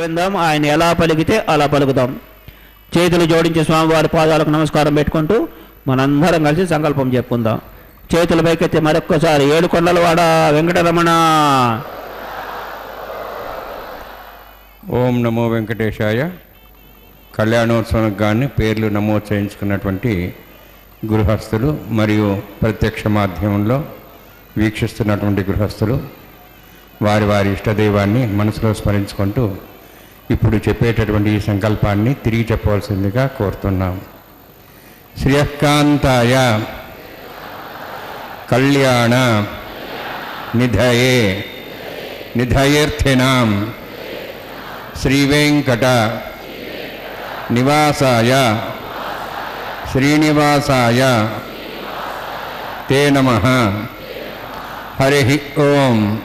విందాం. ఆయన ఎలా పలికితే అలా పలుకుదాం. చేతులు జోడించి స్వామివారి పాదాలకు నమస్కారం పెట్టుకుంటూ మనందరం కలిసి సంకల్పం చెప్పుకుందాం. చేతుల పైకెత్తి మరొక్కసారి ఏడుకొండలవాడ వెంకటరమణ. ఓం నమో వెంకటేశాయ. కళ్యాణోత్సవానికి కానీ పేర్లు నమోదు చేయించుకున్నటువంటి గృహస్థులు మరియు ప్రత్యక్ష మాధ్యమంలో వీక్షిస్తున్నటువంటి గృహస్థులు వారి వారి ఇష్టదైవాన్ని మనసులో స్మరించుకుంటూ ఇప్పుడు చెప్పేటటువంటి ఈ సంకల్పాన్ని తిరిగి చెప్పవలసిందిగా కోరుతున్నాం. శ్రియకాంతాయ కళ్యాణ నిధయే నిధయేర్థినాం శ్రీవేంకట నివాసాయ శ్రీనివాసాయ తే నమః. హరి ఓం.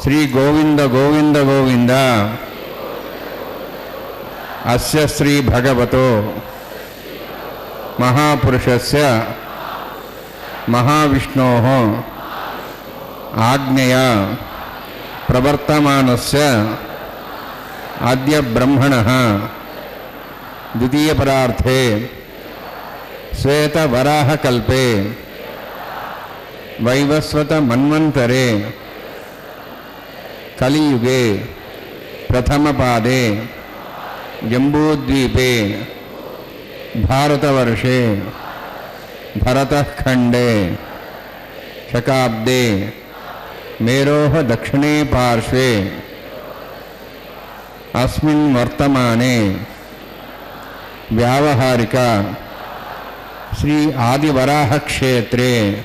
శ్రీ గోవింద గోవింద గోవింద. అస్య శ్రీ భగవతో మహాపురుషస్య మహావిష్ణోః ఆజ్ఞయా ప్రవర్తమానస్య అద్య బ్రహ్మణః ద్వితీయపరార్థే శ్వేతవరాహకల్పే వైవస్వత మన్వంతరే కలియుగే ప్రథమపాదే జంబూద్వీపే భారతవర్షే భరతఖండే శకాబ్దే మేరోః దక్షిణే పార్శ్వే అస్మిన్ వర్తమానే వ్యావహారిక శ్రీ ఆదివరాహ క్షేత్రే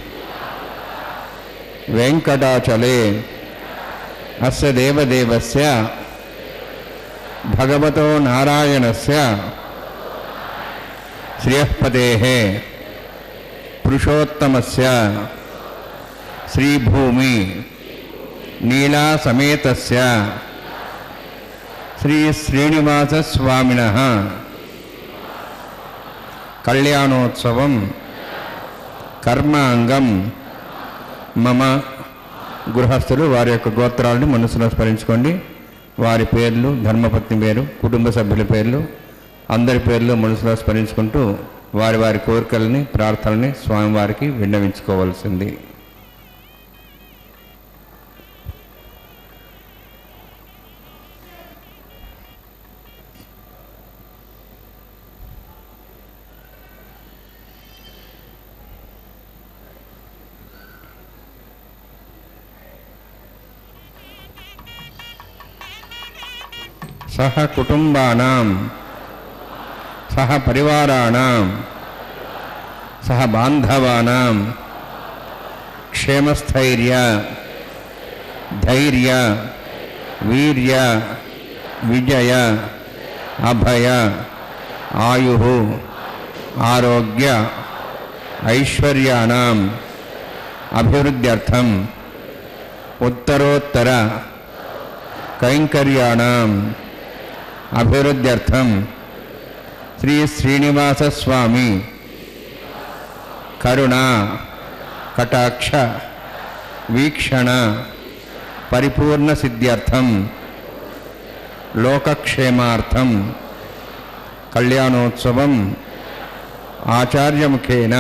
వెంకటాచలే అస్య దేవదేవస్య భగవతో నారాయణస్య శ్రియఃపతేః పురుషోత్తమస్య శ్రీభూమి నీలా సమేతస్య శ్రీ శ్రీనివాస స్వామినః కళ్యాణోత్సవం కర్మాంగం మమ. గృహస్థులు వారి యొక్క గోత్రాలను మనసులో స్మరించుకోండి. వారి పేర్లు, ధర్మపత్ని పేరు, కుటుంబ సభ్యుల పేర్లు, అందరి పేర్లు మనసులో స్మరించుకుంటూ వారి వారి కోరికలని, ప్రార్థనని స్వామివారికి విన్నవించుకోవాల్సింది. సహ కుటుంబానాం సహ పరివారాణాం సహ బాంధవానాం క్షేమస్థైర్య ధైర్య వీర్య విజయ అభయ ఆయుః ఆరోగ్య ఐశ్వర్యాణం అభివృద్ధ్యర్థం ఉత్తరోత్తర కైంకర్యాణం అభివృద్ధ్యర్థం శ్రీ శ్రీనివాస స్వామి కరుణ కటాక్ష వీక్షణ పరిపూర్ణ సిద్ధ్యర్థం లోకక్షేమార్థం కళ్యాణోత్సవం ఆచార్యముఖేన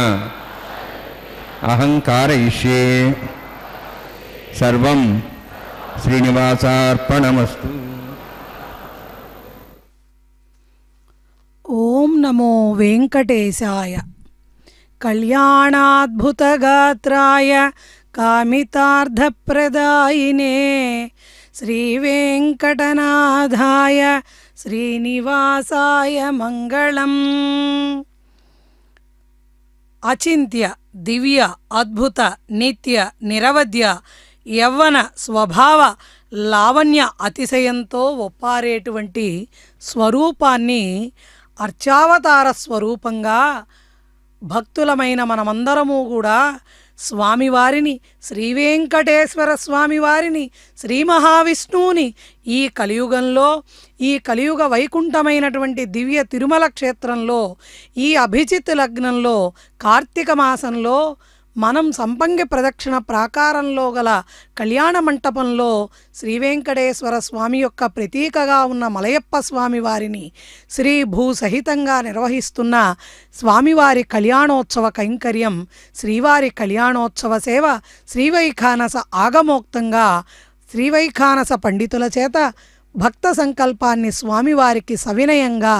అహంకారయిష్యే. సర్వం శ్రీనివాసార్పణమస్తు. ఓం నమో వెంకటేశాయ. కళ్యాణాద్భుతగాత్రాయ కామితార్థప్రదాయినే శ్రీవేంకటనాథాయ శ్రీనివాసాయ మంగళం. అచింత్య దివ్య అద్భుత నిత్య నిరవధ్య యవ్వన స్వభావ లావణ్య అతిశయంతో ఒప్పారేటువంటి స్వరూపాన్ని అర్చావతార స్వరూపంగా భక్తులమైన మనమందరము కూడా స్వామివారిని, శ్రీవేంకటేశ్వర స్వామివారిని, శ్రీ మహావిష్ణువుని ఈ కలియుగంలో, ఈ కలియుగ వైకుంఠమైనటువంటి దివ్య తిరుమల క్షేత్రంలో, ఈ అభిజిత్ లగ్నంలో, కార్తీక మాసంలో మనం సంపంగి ప్రదక్షిణ ప్రాకారంలో గల కళ్యాణ మంటపంలో శ్రీవెంకటేశ్వర స్వామి యొక్క ప్రతీకగా ఉన్న మలయప్ప స్వామి వారిని శ్రీ భూ సహితంగా నిర్వహిస్తున్న స్వామివారి కళ్యాణోత్సవ కైంకర్యం శ్రీవారి కళ్యాణోత్సవ సేవ శ్రీవైఖానస ఆగమోక్తంగా శ్రీవైఖానస పండితుల చేత భక్త సంకల్పాన్ని స్వామివారికి సవినయంగా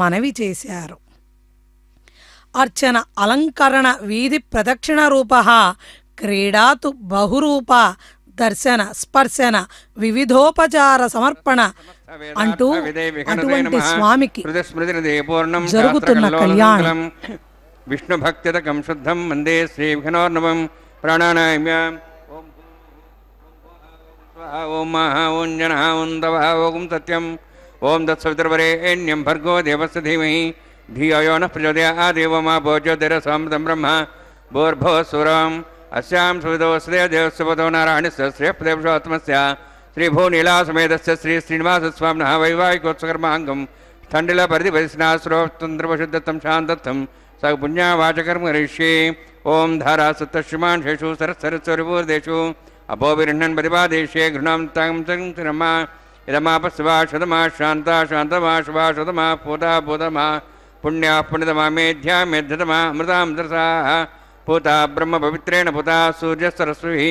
మనవి చేశారు. అర్చన అలంకరణ వీధి ప్రదక్షిణ రూప క్రీడాతు బహురూప దర్శన స్పర్శన వివిధోపచార సమర్పణ అంటూ అటువంటి స్వామికి జరుగుతున్న కళ్యాణం విష్ణు భక్తిదకం శుద్ధం వందే శ్రీ విఘ్నోర్ణవం ప్రాణానామ్యాం ఓం మహా ఓం జన ఓం దవ ఓం సత్యం ఓం దత్సవితుర్వరేణ్యం భర్గో దేవస్య ధీమహి ధియో యో నః ప్రచోదయాత్ దేవమా భోజ్యోతిరసామృతం బ్రహ్మ భూర్భువస్సురం అస్యాం సువిదోస్దే దేవస్వతో నారాయణస్య శ్రేయఃప్రదేశోత్తమస్య శ్రీభూనీలాసమేతస్య శ్రీ శ్రీనివాసస్వామినః వైవాహికోత్సకర్మాంగం స్థండిల పరిధిపరిస్నాశ్రోత్తంద్రవశుద్ధతం శాంతత్వం స పుణ్యావాచకర్మ రిష్యే ఓం ధారా సప్తశ్రుమాన్ శేషు సరస్సరస్వరిపూర్దేషు అపోవిరుహ్ణన్ ప్రతిపాదేశే గృహణం తం తంత్రమ ఇదమాపస్వా శుతమా శాంత శాంతమా శుభా శుతమా పూతా పూతమా పుణ్యా పుణ్యతమా మేధ్యా మేధ్యతమా అమృతామృతసా పూతా బ్రహ్మ పవిత్రేణ పూతా సూర్యసరస్వీ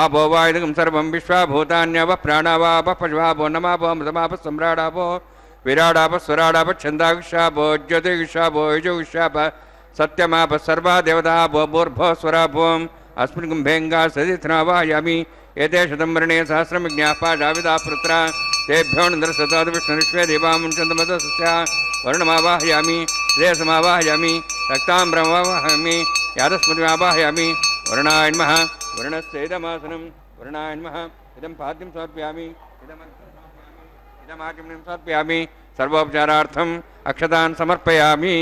ఆపో వాయుదకం సర్వం విశ్వాభూతాన్యవ ప్రాణావాప పశువాపో నమాపో అమృతమాప సమ్రాడాపో విరాడాప స్వరాడాప ఛందావిషాపో జ్యోతిషాపో యజోషాప సత్యమాప సర్వా దేవతాపో భూర్భో స్వరాపోం अस्मिन् कुम्भेङ्गा सदिथनावायामि एते शतं वर्णे सहस्रं विज्ञापाजाविदा पुत्र तेभ्यो नन्दरसताद् विष्णुविश्वे देवामुञ्चन्दमतस्य वर्णमावाहयामि श्रेयसमावाहयामि रक्ताम्बरमावाहयामि यादस्मृतिमावाहयामि वर्णाय नमः वर्णस्य इदमासनं वर्णाय नमः इदं पाद्यं समर्पयामि इदमाचमनं समर्पयामि सर्वोपचारार्थम् अक्षतान् समर्पयामि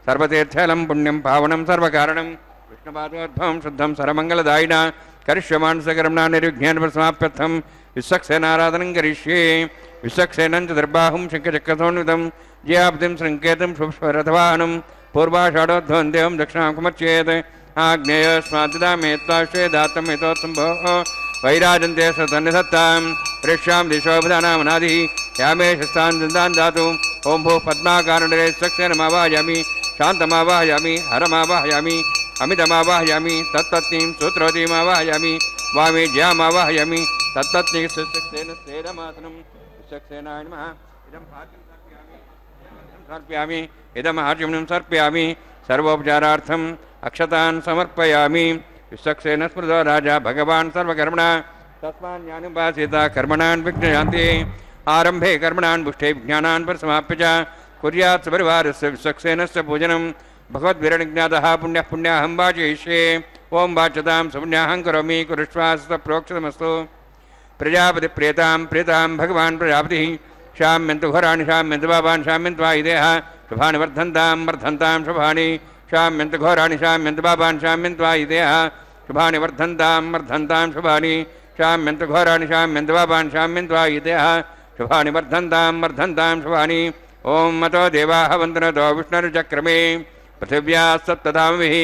सर्वतीर्थलं पुण्यं पावनं सर्वकारणं विष्णुपादोद्भवं शुद्धं सरमंगलदायिन करिष्यमानसकर्मणा निर्विघ्नेन विश्वक्सेनाराधनं करिष्ये विश्वक्सेनं च दर्बाहुं शङ्खचक्रसोन्वितं जयाब्धिं शृङ्केतं शुभस्वरथवाहनं पूर्वाषाढोद्भवं देवं दक्षिणां कुमच्चेत् आग्नेयस्माद्दामेत्वाश्वेदात्तं यतोत्सम्भो वैराजन्ते सतन्निधत्तां प्रेष्यां दिशोपदानामनादिः यामे शस्तान् दन्तान् दातु ओं भूः पद्माकारुण्डे विश्वक्सेनमावाहयामि शान्तमावाहयामि हरमावाहयामि अमितमावाहयामि तत्पत्नीं सूत्रवतीमावाहयामि वामे ज्यामावाहयामि तत्पत्नी सुशक्सेन स्तेदमासनं विश्वक्सेनाय नमः इदं पाद्यं समर्पयामि इदम् आचमनं समर्पयामि सर्वोपचारार्थम् अक्षतान् समर्पयामि विश्वक्सेन स्मृतो राजा भगवान् सर्वकर्मणा तस्मान् ज्ञानुपासिता कर्मणान् विघ्नयान्ति आरम्भे कर्मणान् पुष्टे विज्ञानान् परिसमाप्य च कुर्यात् सपरिवारस्य विश्वक्सेनस्य पूजनं भगवद्विरनिज्ञातः पुण्यः पुण्याहं वाचयिष्ये ओं वाच्यतां सुपुण्याहं करोमि कुरुष्वास्त प्रोक्षतमस्तु प्रजापति प्रेतां भगवान् प्रजापतिः शाम्यन्तु घोराणि शाम्यन्तु पापान् शाम्यन्तु वायुदेह शुभानि वर्धन्तां शुभानि शाम्यन्तु घोराणि शाम्यन्तु पापान् शाम्यन्तु वायुदेह शुभानि वर्धन्तां शुभानि शाम्यन्तु घोराणि शाम्यन्तु पापान् शाम्यन्तु वायुदेह शुभानि वर्धन्तां शुभानि ओं मतो देवाः वन्दनतो विष्णुर्चक्रमे पृथिव्याः सप्तधामभिः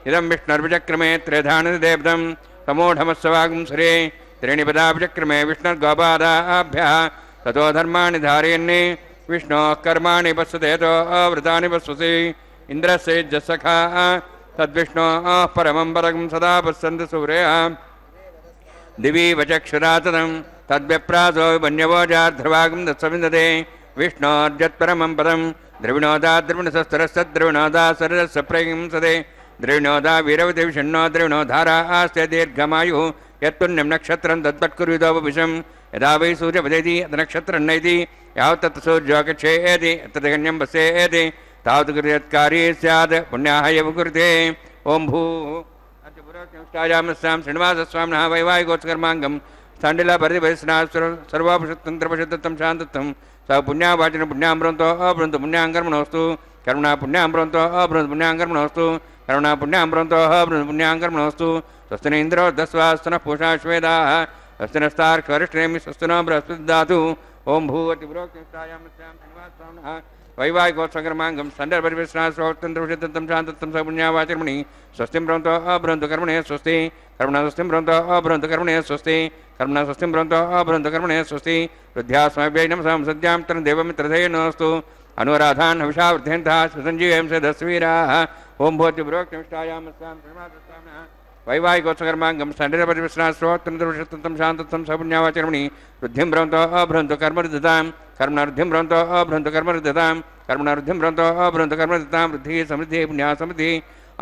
इदं विष्णुर्विचक्रमे त्रेधानदेवतं तमोढमस्वागुंसरे त्रीणि पदाभिचक्रमे विष्णुर्गोपादाभ्यः ततो धर्माणि धारयन्ने विष्णोः कर्माणि पश्यतेतो अवृतानि पश्यसि इन्द्रस्य जसखा तद्विष्णोः परमं पदं सदा पश्यन्ति सूर्यः दिवि वचक्षुरातनं तद्व्यप्रासो वन्यवोजार्ध्रवागं दत्सविन्दते विष्णोर्जत्परमं पदं द्रविणोदा द्रविणसस्तरस्तद्रविणोदा सरस्य प्रहिंसते द्रविणोदा वीरवतिविषण्णो द्रविणोधारा आस्ते दीर्घमायुः यत्पुण्यं नक्षत्रं तत्पत्कुर्युतोपविशं यदा वै सूर्यपदेति नक्षत्रं नैति यावत् तत् सूर्यो गच्छेति तदगण्यं वसेति तावत् कृत्यत्कारी स्यात् पुण्याः एव कुरुते ओं भूः अद्यपुरोक्तायामस्यां श्रीनिवासस्वामिनः वैवाहिकोत्सकर्माङ्गं स्थाण्डिलपरिधिपरिस्नाः सर्वोपशुद्धं शान्तत्वं स पुण्यावाचन पुण्यामृतो अभृन्तु पुण्याङ्कर्मणोऽस्तु करुणा पुण्यामृतो अभृन्तु पुण्याङ्कर्मणोऽस्तु करुणा पुण्यामृतो अभृन्तु पुण्याङ्कर्मणोऽस्तु स्वस्ति न इन्द्रो दस्वास्तनः पूषा श्वेदाः स्वस्ति नस्तार्क्ष्वरिष्ठनेमि स्वस्ति नो बृहस्पतिर्ददातु ओं भूवति पुरोक्तायामस्यां श्रीनिवासस्वामिनः वैवाहिकोत्सकर्मांगं संदर्भरिविश्रास्रोत्तंत्रविषिद्धं शान्तत्वं सपुण्यावाचर्मणि स्वस्तिं ब्रह्मतो अब्रह्मन्तु कर्मणे स्वस्ति कर्मणा स्वस्तिं ब्रह्मतो अब्रह्मन्तु कर्मणे स्वस्ति कर्मणा स्वस्तिं ब्रह्मतो अब्रह्मन्तु कर्मणे स्वस्ति वृद्ध्यास्मभ्यै नमसां सद्यां तरं देवमित्रधेयनोऽस्तु अनुराधान् हविषावृद्धेन्तः सुसञ्जीवं सदस्वीराः ओं भवति ब्रोक्तमिष्टायामस्तां श्रीमातस्ताम्नः वैवाहिकोत्सकर्मांगं संदर्भरिविश्रास्रोत्तंत्रविषिद्धं शान्तत्वं सपुण्यावाचर्मणि वृद्धिं ब्रह्मतो अब्रह्मन्तु कर्मरुद्धतां कर्मणार्ध्यं ब्रह्मतो अब्रह्मन्तु कर्मरुद्धतां कर्मणार्ध्यं ब्रह्मतो अब्रह्मन्तु कर्मरुद्धतां वृद्धिः समृद्धिः पुण्या समृद्धिः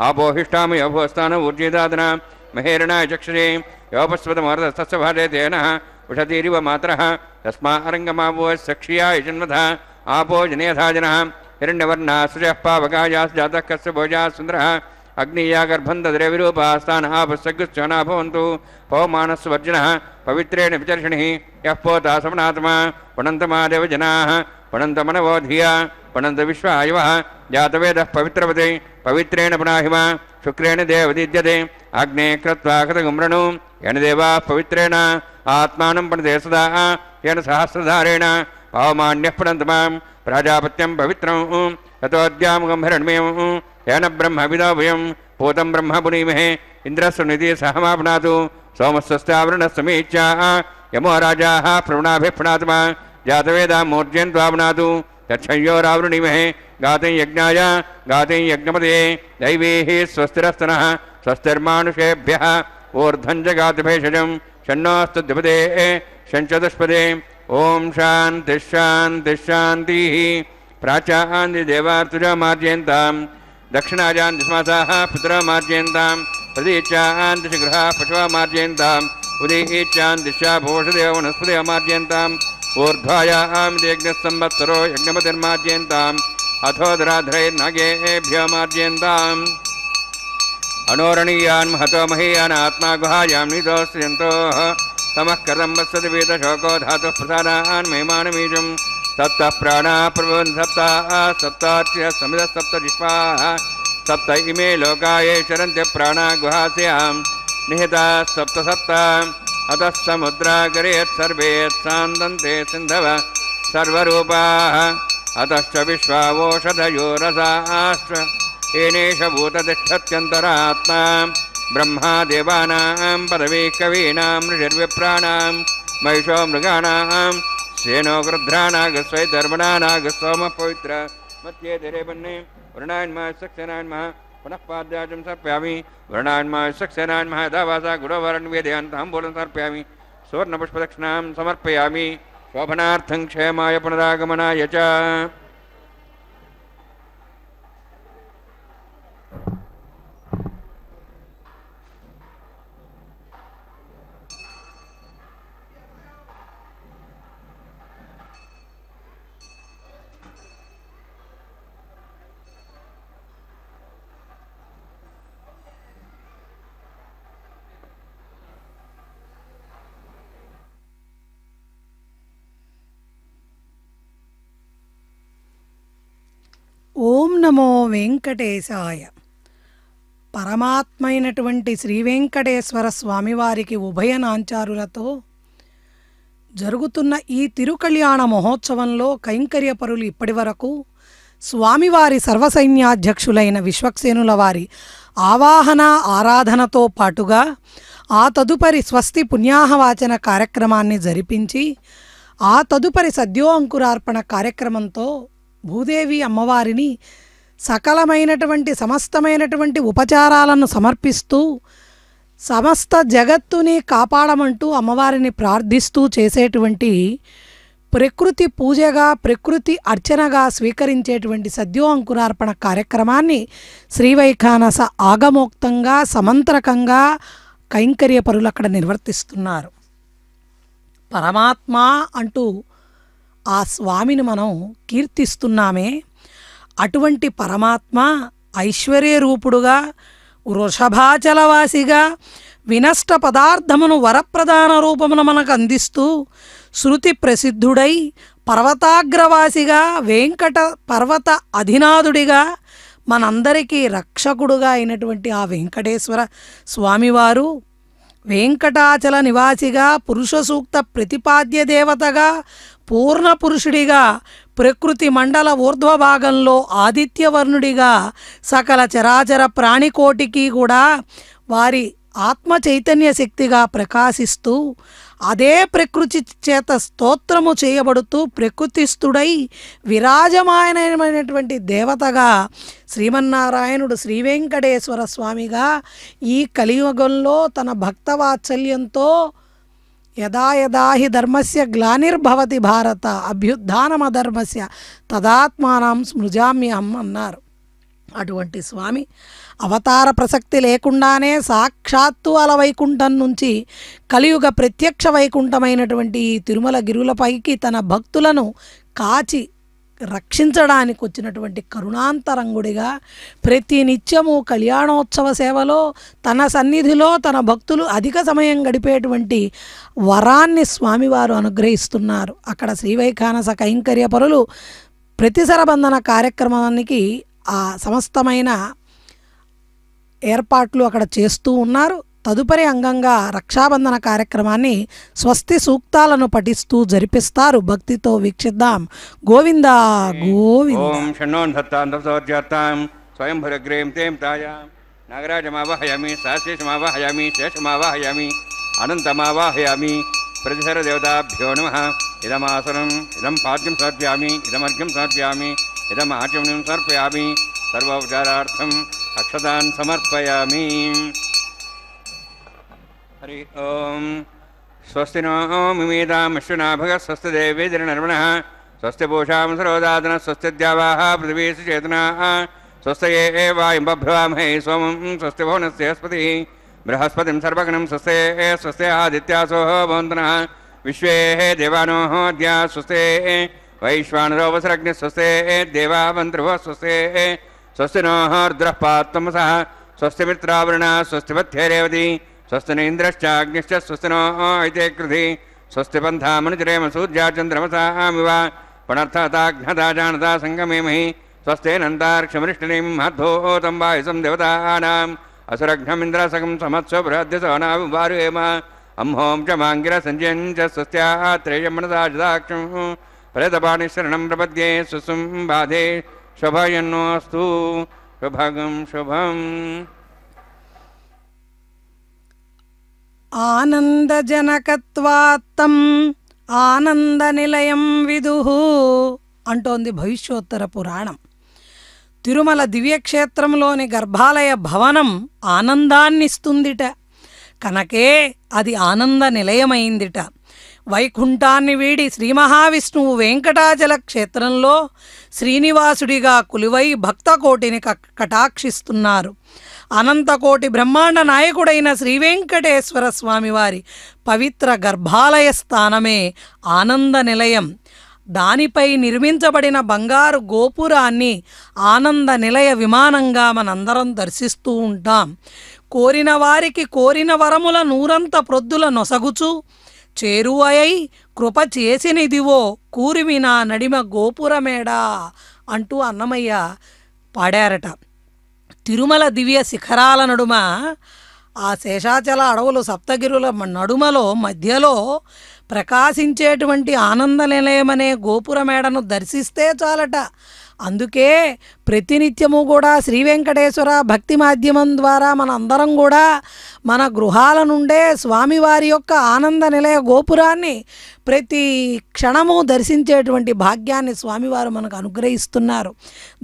आपोहिष्टामि अभोस्तान ऊर्जिदादना महेरणाय चक्षुषे योपस्वतमर्धस्तस्य भाजे तेनः उषतीरिव मातरः तस्मा अरङ्गमावो सक्षियाय जन्मथा आपो जनेधा जनः हिरण्यवर्णः सृजः पावकायास्जातः कस्य भोजाः सुन्दरः अग्निया गर्भं दद्रे विरूपास्तान् आपस्सग्गुश्चना भवन्तु पवमानस्वर्जनः पवित्रेण विचर्षणिः यः पोता समनात्मा पुनन्तमादेव जनाः पुनन्तमनवो धिया पुनन्त विश्वायवः जातवेदः पवित्रवते पवित्रेण पुनाहिमा शुक्रेण देवदीद्यते अग्ने कृत्वा कृतगुम्रणु येन देवाः पवित्रेण आत्मानं पणते सदा येन सहस्रधारेण पावमान्यः पुनन्तमां प्राजापत्यं पवित्रं ततोऽद्यामुखं हिरण्मयं येन ब्रह्मविदो वयं पूतं ब्रह्म पुनीमहे इन्द्रस्वनिधि सहमाप्नातु सोमस्वस्तावृणस्समीच्या यमो राजाः प्रवणाभिः पुनात्मा जातवेदा मूर्जयन्त्वाप्नातु तच्छयोरावृणीमहे गाते यज्ञाय गाते यज्ञपदे दैवीः स्वस्तिरस्तनः स्वस्तिर्मानुषेभ्यः ऊर्ध्वं जगाति भेषजं षण्णोऽस्तुद्विपदे षञ्चतुष्पदे ओं शान्तिः शान्तिः शान्तिः प्राचान्दिदेवार्तुजामार्जयन्तां दक्षिणाजान् दिश्मासाः पितरमार्जयन्तां प्रतीचान् दिशगृहाः पशुमार्जयन्ताम् उदीचान् दिशा भूषदेव वनस्पतिमार्जयन्ताम् ऊर्ध्वायां यज्ञसंवत्सरो यज्ञपतिर्मार्जयन्ताम् अथोदराधरैर्नागेभ्यो मार्जयन्ताम् अनोरणीयान् महतो महीयान् आत्मा गुहायां निदोस्यन्तोः तमः कथं वत्सति वेदशोको धातुः प्रसादान् महिमानमीजं सप्तः प्राणाः प्रभवन् सप्ताः सप्ताच्य समितः सप्त जिह्वाः सप्त इमे लोकाये चरन्त्य प्राणा गुहास्यां निहिताः सप्त सप्त अतः समुद्रागरे सर्वे सान्दन्ते सिन्धव सर्वरूपाः अतश्च विश्वावोषधयो रसाश्च येनेष भूततिष्ठत्यन्तरात्मा ब्रह्मा देवानां पदवी कवीनां ऋषिर्विप्राणां महिषो मृगाणां सेनो गृध्रानागस्वैधर्मणानागस्वमः पवित्र मध्ये धीरेवन्ने वरुणान्मः सक्सेनान्मः पुनः पाद्याजं सर्पयामि वरुणान्मः सक्सेनान्मः दावासा गुणवरण्वेदयान्ताम्बूलं सर्पयामि सुवर्णपुष्पदक्षिणां समर्पयामि शोभनार्थं क्षेमाय पुनरागमनाय च ఓం నమో వెంకటేశాయ. పరమాత్మైనటువంటి శ్రీ వెంకటేశ్వర స్వామివారికి ఉభయ నాంచారులతో జరుగుతున్న ఈ తిరుకళ్యాణ మహోత్సవంలో కైంకర్యపరులు ఇప్పటివరకు స్వామివారి సర్వసైన్యాధ్యక్షులైన విశ్వక్సేనుల వారి ఆవాహన ఆరాధనతో పాటుగా ఆ తదుపరి స్వస్తి పుణ్యాహవాచన కార్యక్రమాన్ని జరిపించి ఆ తదుపరి సద్యో అంకురార్పణ కార్యక్రమంతో భూదేవి అమ్మవారిని సకలమైనటువంటి సమస్తమైనటువంటి ఉపచారాలను సమర్పిస్తూ సమస్త జగత్తుని కాపాడమంటూ అమ్మవారిని ప్రార్థిస్తూ చేసేటువంటి ప్రకృతి పూజగా ప్రకృతి అర్చనగా స్వీకరించేటువంటి సద్యో అంకురార్పణ కార్యక్రమాన్ని శ్రీవైఖానస ఆగమోక్తంగా సమంత్రకంగా కైంకర్యపరులు అక్కడ నిర్వర్తిస్తున్నారు. పరమాత్మ అంటూ ఆ స్వామిని మనం కీర్తిస్తున్నామే, అటువంటి పరమాత్మ ఐశ్వర్యరూపుడుగా వృషభాచలవాసిగా వినష్ట పదార్థమును వరప్రదాన రూపమున మనకు అందిస్తూ శృతి ప్రసిద్ధుడై పర్వతాగ్రవాసిగా వెంకట పర్వత అధినాథుడిగా మనందరికీ రక్షకుడుగా అయినటువంటి ఆ వెంకటేశ్వర స్వామివారు వెంకటాచల నివాసిగా, పురుష సూక్త ప్రతిపాద్య దేవతగా, పూర్ణ పురుషుడిగా, ప్రకృతి మండల ఊర్ధ్వభాగంలో ఆదిత్యవర్ణుడిగా సకల చరాచర ప్రాణికోటికి కూడా వారి ఆత్మ చైతన్య శక్తిగా ప్రకాశిస్తూ అదే ప్రకృతి చేత స్తోత్రము చేయబడుతూ ప్రకృతిస్థుడై విరాజమానమైనటువంటి దేవతగా శ్రీమన్నారాయణుడు శ్రీ వెంకటేశ్వర స్వామిగా ఈ కలియుగంలో తన భక్తవాత్సల్యంతో యదా యదా హి ధర్మస్య గ్లానిర్భవతి భారత అభ్యుత్థానమధర్మస్య తదాత్మానం స్మృజామ్యహం అన్నారు. అటువంటి స్వామి అవతార ప్రసక్తి లేకుండానే సాక్షాత్తు అలవైకుంఠం నుంచి కలియుగ ప్రత్యక్ష వైకుంఠమైనటువంటి ఈ తిరుమల గిరులపైకి తన భక్తులను కాచి రక్షించడానికి వచ్చినటువంటి కరుణాంతరంగుడిగా ప్రతి నిత్యము కళ్యాణోత్సవ సేవలో తన సన్నిధిలో తన భక్తులు అధిక సమయం గడిపేటువంటి వరాన్ని స్వామివారు అనుగ్రహిస్తున్నారు. అక్కడ శ్రీవైఖానస కైంకర్య పరులు ప్రతిసరబంధన కార్యక్రమానికి ఆ సమస్తమైన ఏర్పాట్లు అక్కడ చేస్తూ ఉన్నారు. తదుపరి అంగంగా రక్షాబంధన కార్యక్రమాన్ని స్వస్తి సూక్తాలను పఠిస్తూ జరిపిస్తారు. భక్తితో వీక్షిద్దాం. గోవింద గోవింద. ఓం షణ్ణోన్ధత్తాం స్వయంభురగ్రేం తేం తాయాం నాగరాజమావాహయామి సహస్రేషమావాహయామి శేషమావాహయామి అనంతమావాహయామి ప్రతిసరదేవతాభ్యో నమః. ఇదమాసనం ఇదం పాద్యం సమర్పయామి ఇదమర్ఘ్యం సమర్పయామి ఇదమాచమనం సమర్పయామి సర్వోపచారార్థం అక్షతాన్ సమర్పయామి. హరి ఓం. స్వస్తి నో మిమీతామశ్వనాభగ స్వస్తి దేవేదిర్నర్మణః స్వస్తి పూషాం సరోదాదన స్వస్తి ద్యావాః పృథివీ సుచేతనా స్వస్తి వాయుం బభ్రవామహే సోమం స్వస్తి భువనస్పతిః బృహస్పతిం సర్వగణం స్వస్తి స్వస్తి ఆదిత్యాసో భవంతనః విశ్వే దేవానో అద్య స్వస్తి వైశ్వానరో వసరగ్ని స్వస్తి దేవావంతృవ స్వస్తి స్వస్తి నో రుద్రః పాత్తమసః స్వస్తి మిత్రావరుణ స్వస్తి మధ్యరేవతి స్వస్తి ఇంద్రశ్చాగ్నిశ్చ స్వస్తి నో ఐతే కృధి స్వస్తి పంథామనుచరేమ సూర్యా చంద్రమసామివ పునర్థతాఘ్నతా జానతా సంగమేమహి స్వస్తేనంతార్క్షమరిష్టనిం మహద్భూతం వాయుసం దేవతానాం అసురఘ్నమింద్రసగం సమత్స్వ బృహద్యసవనావివారుయేమ అంహోం చ మాంగిర సంజయం చ స్వస్త్యాత్రేయం మనసాజదాక్షం ప్రేతపాణిశరణం ప్రపద్యే సుసుం బాధే శుభయన్నోస్తు శుభగం శుభం. ఆనందజనకత్వాత్తం ఆనందనిలయం విదుః అంటోంది భవిష్యోత్తర పురాణం. తిరుమల దివ్యక్షేత్రంలోని గర్భాలయ భవనం ఆనందాన్నిస్తుందిట, కనుకే అది ఆనంద నిలయమైందిట. వైకుంఠాన్ని వీడి శ్రీ మహావిష్ణువు వెంకటాచల క్షేత్రంలో శ్రీనివాసుడిగా కొలువై భక్తకోటిని కటాక్షిస్తున్నారు. అనంతకోటి బ్రహ్మాండ నాయకుడైన శ్రీ వెంకటేశ్వర స్వామివారి పవిత్ర గర్భాలయ స్థానమే ఆనంద నిలయం. దానిపై నిర్మించబడిన బంగారు గోపురాన్ని ఆనంద నిలయ విమానంగా మనందరం దర్శిస్తూ ఉంటాం. కోరిన వారికి కోరిన వరముల నూరంత ప్రొద్దుల నొసగుచు చేరువై కృప చేసినిదివో కూరిమిన నడిమ గోపురమేడా అంటూ అన్నమయ్య పాడారట. తిరుమల దివ్య శిఖరాల నడుమ ఆ శేషాచల అడవులు సప్తగిరుల నడుమలో మధ్యలో ప్రకాశించేటువంటి ఆనంద నిలయమనే గోపురమేడను దర్శిస్తే చాలట. అందుకే ప్రతినిత్యము కూడా శ్రీ వెంకటేశ్వర భక్తి మాధ్యమం ద్వారా మన అందరం కూడా మన గృహాల నుండే స్వామివారి యొక్క ఆనంద నిలయ గోపురాన్ని ప్రతి క్షణము దర్శించేటువంటి భాగ్యాన్ని స్వామివారు మనకు అనుగ్రహిస్తున్నారు.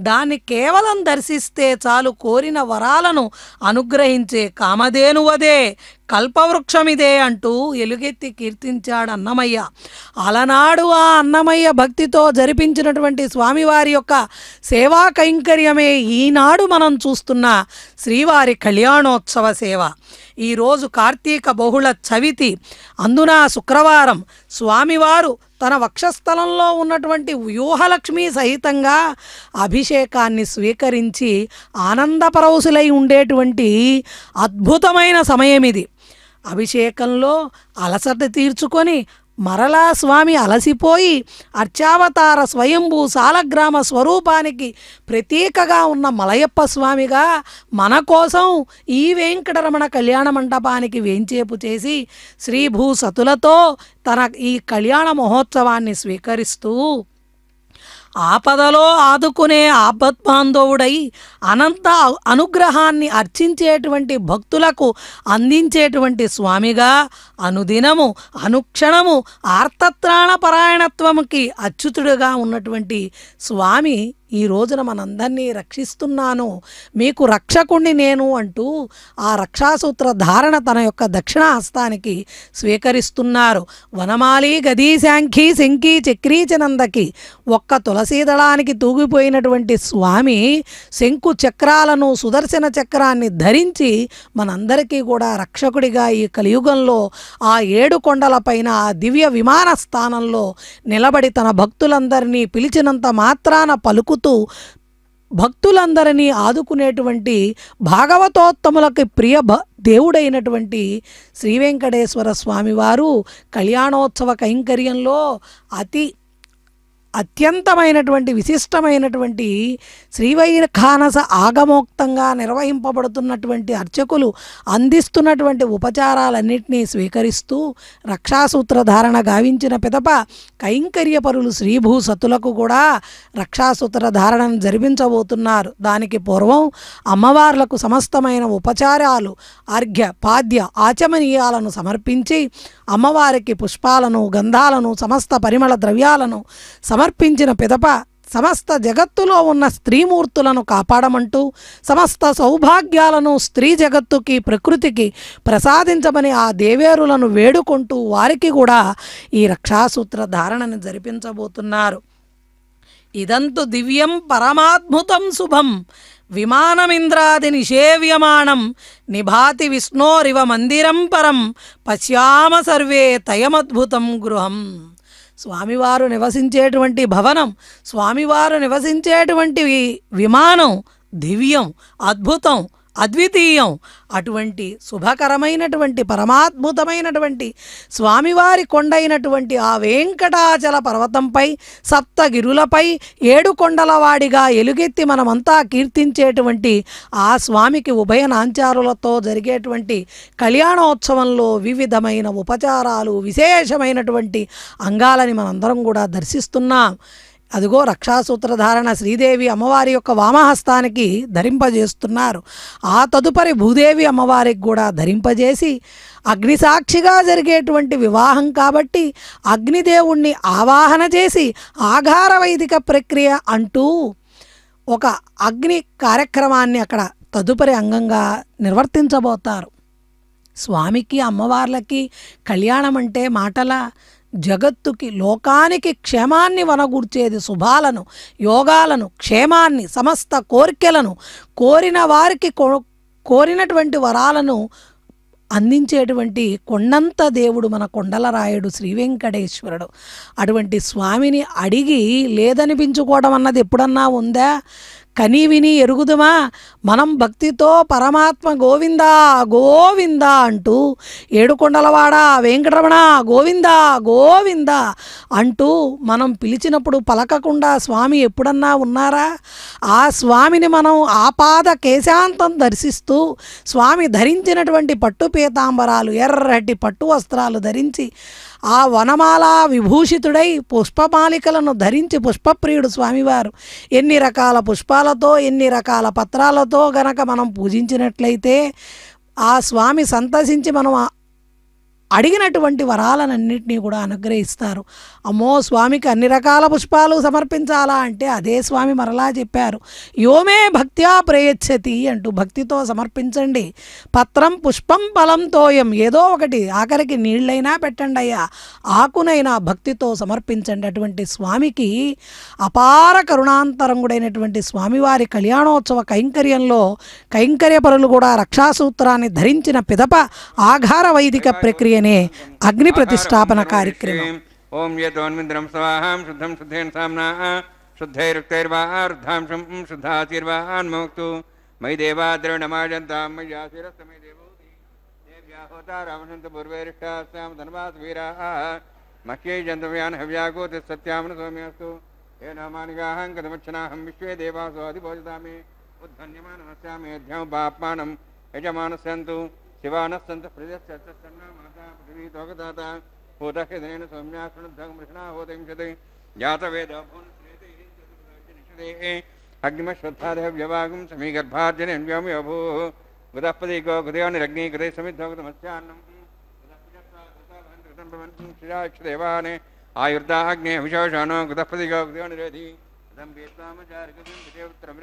దాన్ని కేవలం దర్శిస్తే చాలు కోరిన వరాలను అనుగ్రహించే కామధేనువదే కల్పవృక్షమిదే అంటూ ఎలుగెత్తి కీర్తించాడు అన్నమయ్య. అలనాడు ఆ అన్నమయ్య భక్తితో జరిపించినటువంటి స్వామివారి యొక్క సేవా కైంకర్యమే ఈనాడు మనం చూస్తున్న శ్రీవారి కళ్యాణోత్సవ సేవ. ఈరోజు కార్తీక బహుళ చవితి, అందున శుక్రవారం స్వామివారు తన వక్షస్థలంలో ఉన్నటువంటి వ్యూహలక్ష్మి సహితంగా అభిషేకాన్ని స్వీకరించి ఆనందపరవశులై ఉండేటువంటి అద్భుతమైన సమయం ఇది. అభిషేకంలో అలసట తీర్చుకొని మరలా స్వామి అలసిపోయి అర్చావతార స్వయంభూ సాలగ్రామ స్వరూపానికి ప్రతీకగా ఉన్న మలయప్ప స్వామిగా మన కోసం ఈ వెంకటరమణ కళ్యాణ మండపానికి వేంచేపు చేసి శ్రీభూ సతులతో తన ఈ కళ్యాణ మహోత్సవాన్ని స్వీకరిస్తూ ఆపదలో ఆదుకునే ఆపద్బాంధవుడై అనంత అనుగ్రహాన్ని అర్చించేటువంటి భక్తులకు అందించేటువంటి స్వామిగా అనుదినము అనుక్షణము ఆర్తత్రాణ పరాయణత్వముకి అచ్యుతుడుగా ఉన్నటువంటి స్వామి ఈ రోజున మనందరినీ రక్షిస్తున్నాను, మీకు రక్షకుణ్ణి నేను అంటూ ఆ రక్షాసూత్ర ధారణ తన యొక్క దక్షిణ హస్తానికి స్వీకరిస్తున్నారు. వనమాలి గదీ శాంఖి శంఖి చక్రీచనందకి ఒక్క తులసీదళానికి తూగిపోయినటువంటి స్వామి శంకు చక్రాలను సుదర్శన చక్రాన్ని ధరించి మనందరికీ కూడా రక్షకుడిగా ఈ కలియుగంలో ఆ 7 కొండలపైన ఆ దివ్య విమాన స్థానంలో నిలబడి తన భక్తులందరినీ పిలిచినంత మాత్రాన పలుకుతూ భక్తులందరినీ ఆదుకునేటువంటి భాగవతోత్తములకి ప్రియ దేవుడైనటువంటి శ్రీ వెంకటేశ్వర స్వామివారు కళ్యాణోత్సవ కైంకర్యంలో అత్యంతమైనటువంటి విశిష్టమైనటువంటి శ్రీవైఖానస ఆగమోక్తంగా నిర్వహింపబడుతున్నటువంటి అర్చకులు అందిస్తున్నటువంటి ఉపచారాలన్నింటినీ స్వీకరిస్తూ రక్షాసూత్రధారణ గావించిన పిదప కైంకర్యపరులు శ్రీభూ సతులకు కూడా రక్షాసూత్రధారణను జరిపించబోతున్నారు. దానికి పూర్వం అమ్మవార్లకు సమస్తమైన ఉపచారాలు అర్ఘ్య పాద్య ఆచమనీయాలను సమర్పించి అమ్మవారికి పుష్పాలను గంధాలను సమస్త పరిమళ ద్రవ్యాలను సమర్పించిన పిదప సమస్త జగత్తులో ఉన్న స్త్రీమూర్తులను కాపాడమంటూ సమస్త సౌభాగ్యాలను స్త్రీ జగత్తుకి ప్రకృతికి ప్రసాదించమని ఆ దేవేరులను వేడుకుంటూ వారికి కూడా ఈ రక్షాసూత్ర ధారణను జరిపించబోతున్నారు. ఇదంతు దివ్యం పరమాద్భుతం శుభం విమానమింద్రాది నిషేవ్యమాణం నిభాతి విష్ణోరివ మందిరం పరం పశ్యామ సర్వే తయమద్భుతం గృహం. స్వామివారు నివసించేటువంటి భవనం, స్వామివారు నివసించేటువంటి విమానం దివ్యం, అద్భుతం, అద్వితీయం. అటువంటి శుభకరమైనటువంటి పరమాద్భుతమైనటువంటి స్వామివారి కొండైనటువంటి ఆ వెంకటాచల పర్వతంపై సప్తగిరులపై 7 కొండల వాడిగా ఎలుగెత్తి మనమంతా కీర్తించేటువంటి ఆ స్వామికి ఉభయ నాంచారులతో జరిగేటువంటి కళ్యాణోత్సవంలో వివిధమైన ఉపచారాలు విశేషమైనటువంటి అంగాలని మనందరం కూడా దర్శిస్తున్నాం. అదిగో రక్షాసూత్రధారణ శ్రీదేవి అమ్మవారి యొక్క వామహస్తానికి ధరింపజేస్తున్నారు. ఆ తదుపరి భూదేవి అమ్మవారికి కూడా ధరింపజేసి అగ్నిసాక్షిగా జరిగేటువంటి వివాహం కాబట్టి అగ్నిదేవుణ్ణి ఆవాహన చేసి ఆఘార వైదిక ప్రక్రియ అంటూ ఒక అగ్ని కార్యక్రమాన్ని అక్కడ తదుపరి అంగంగా నిర్వర్తించబోతారు. స్వామికి అమ్మవార్లకి కళ్యాణం అంటే మాటల జగత్తుకి లోకానికి క్షేమాన్ని వనగూర్చేది, శుభాలను యోగాలను క్షేమాన్ని సమస్త కోరికలను కోరిన వారికి కోరినటువంటి వరాలను అందించేటువంటి కొండంత దేవుడు మన కొండలరాయుడు శ్రీ వెంకటేశ్వరుడు. అటువంటి స్వామిని అడిగి లేదనిపించుకోవడం అన్నది ఎప్పుడన్నా ఉందా? కని విని ఎరుగుదుమా? మనం భక్తితో పరమాత్మ గోవిందా గోవిందా అంటూ 7 కొండలవాడ వెంకటరమణ గోవిందా గోవిందా అంటూ మనం పిలిచినప్పుడు పలకకుండా స్వామి ఎప్పుడన్నా ఉన్నారా? ఆ స్వామిని మనం ఆపాద కేశాంతం దర్శిస్తూ స్వామి ధరించినటువంటి పట్టు పీతాంబరాలు ఎర్రటి పట్టు వస్త్రాలు ధరించి ఆ వనమాల విభూషితుడై పుష్పమాలికలను ధరించి పుష్పప్రియుడు స్వామివారు ఎన్ని రకాల పుష్పాలతో ఎన్ని రకాల పత్రాలతో గనక మనం పూజించినట్లయితే ఆ స్వామి సంతసించి మనం అడిగినటువంటి వరాలన్నింటినీ కూడా అనుగ్రహిస్తారు. అమ్మో స్వామికి అన్ని రకాల పుష్పాలు సమర్పించాలా అంటే అదే స్వామి మరలా చెప్పారు, యోమే భక్త్యా ప్రయచ్చతి అంటూ భక్తితో సమర్పించండి. పత్రం పుష్పం ఫలం తోయం, ఏదో ఒకటి ఆఖరికి నీళ్ళైనా పెట్టండి అయ్యా, ఆకునైనా భక్తితో సమర్పించండి. అటువంటి స్వామికి అపార కరుణాంతరంగుడైనటువంటి స్వామివారి కళ్యాణోత్సవ కైంకర్యంలో కైంకర్యపరులు కూడా రక్షాసూత్రాన్ని ధరించిన పిదప ఆఘార వైదిక ప్రక్రియ అగ్ని ప్రతిష్టాపన కార్యక్రమం. ఓం యతోన్మింద్రం స్వాహాం శుద్ధం శుద్ధేన సామ్నా శుద్ధైరుక్తైర్వార్ధాంశం శుద్ధాతిర్వాన్మోక్తు మయి దేవా ద్రవిణమాజంతాం మయ్యాశిరస్తమై దేవోతి దేవ్యా హోతారామసంత పూర్వేరిష్టాస్యాం ధనవాస్ వీరాః मह्यै जन्तव्यान् हव्यागोति सत्यामन सौम्यस्तु हे नामानिगाहं कथमच्छनाहं विश्वे देवासो अधिभोजतामि उद्धन्यमानमस्यामि अध्यां पाप्मानं यजमानस्यन्तु शिवानः सन्तः प्रजस्य तन्ना माता पृथिवी तोकदाता होतः हृदयेन सौम्या शृणुद्धं मृषणा होतिंशते जातवेदः अग्निमश्रद्धादः व्यवागं समीगर्भार्जनेन व्योमयोभूः गुदःपदीको गुदयो निरग्नि गुदे समिद्धो गुदमस्यान्नम् देवाने आयुर्दाग्ने विशोषाणो गुदःपदीको गुदयो निरेधि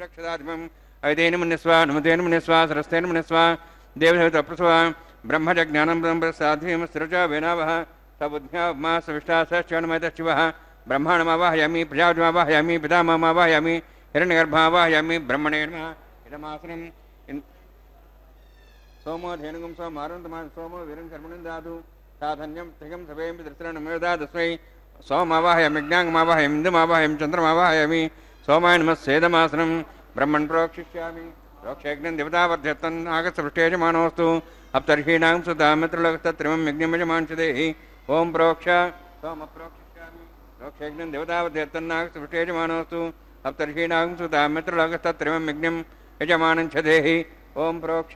रक्षदाधिमम् ऐतेन मुनिस्वा नमतेन मुनिस्वा सरस्तेन मुनिस्वा देवसवितप्रसवा ब्रह्मजज्ञानं ब्रह्मप्रसाध्वीमस्तिरच वेनावः सबुद्ध्या मा सविष्टा सश्चरणमयतः शिवः ब्रह्माणमावाहयामि प्रजापतिमावाहयामि पितामहमावाहयामि हिरण्यगर्भावाहयामि ब्रह्मणे नमः इदमासनं सोमो धेनुगं सोमारुन्तमा सोमो वीरं कर्मणं दातु साधन्यं त्रिगं सभेयं दृष्टरणमेदादस्मै सोमावाहयामि ज्ञाङ्गमावाहयामि इन्दुमावाहयामि चन्द्रमावाहयामि सोमाय नमः सेदमासनं ब्रह्मन् प्रोक्षिष्यामि प्रोक्षयज्ञं देवतावर्ध्यत्तन् आगतसृष्टेजमानोऽस्तु अप्तर्हीणां सुधामित्रलोकस्तत्रिमं यज्ञं यजमांशदेहि ओं प्रोक्ष सोमप्रोक्षिष्यामि प्रोक्षयज्ञं देवतावर्ध्यत्तन् आगतसृष्टेजमानोऽस्तु अप्तर्हीणां सुधामित्रलोकस्तत्रिमं यज्ञं यजमानंशदेहि ओं प्रोक्ष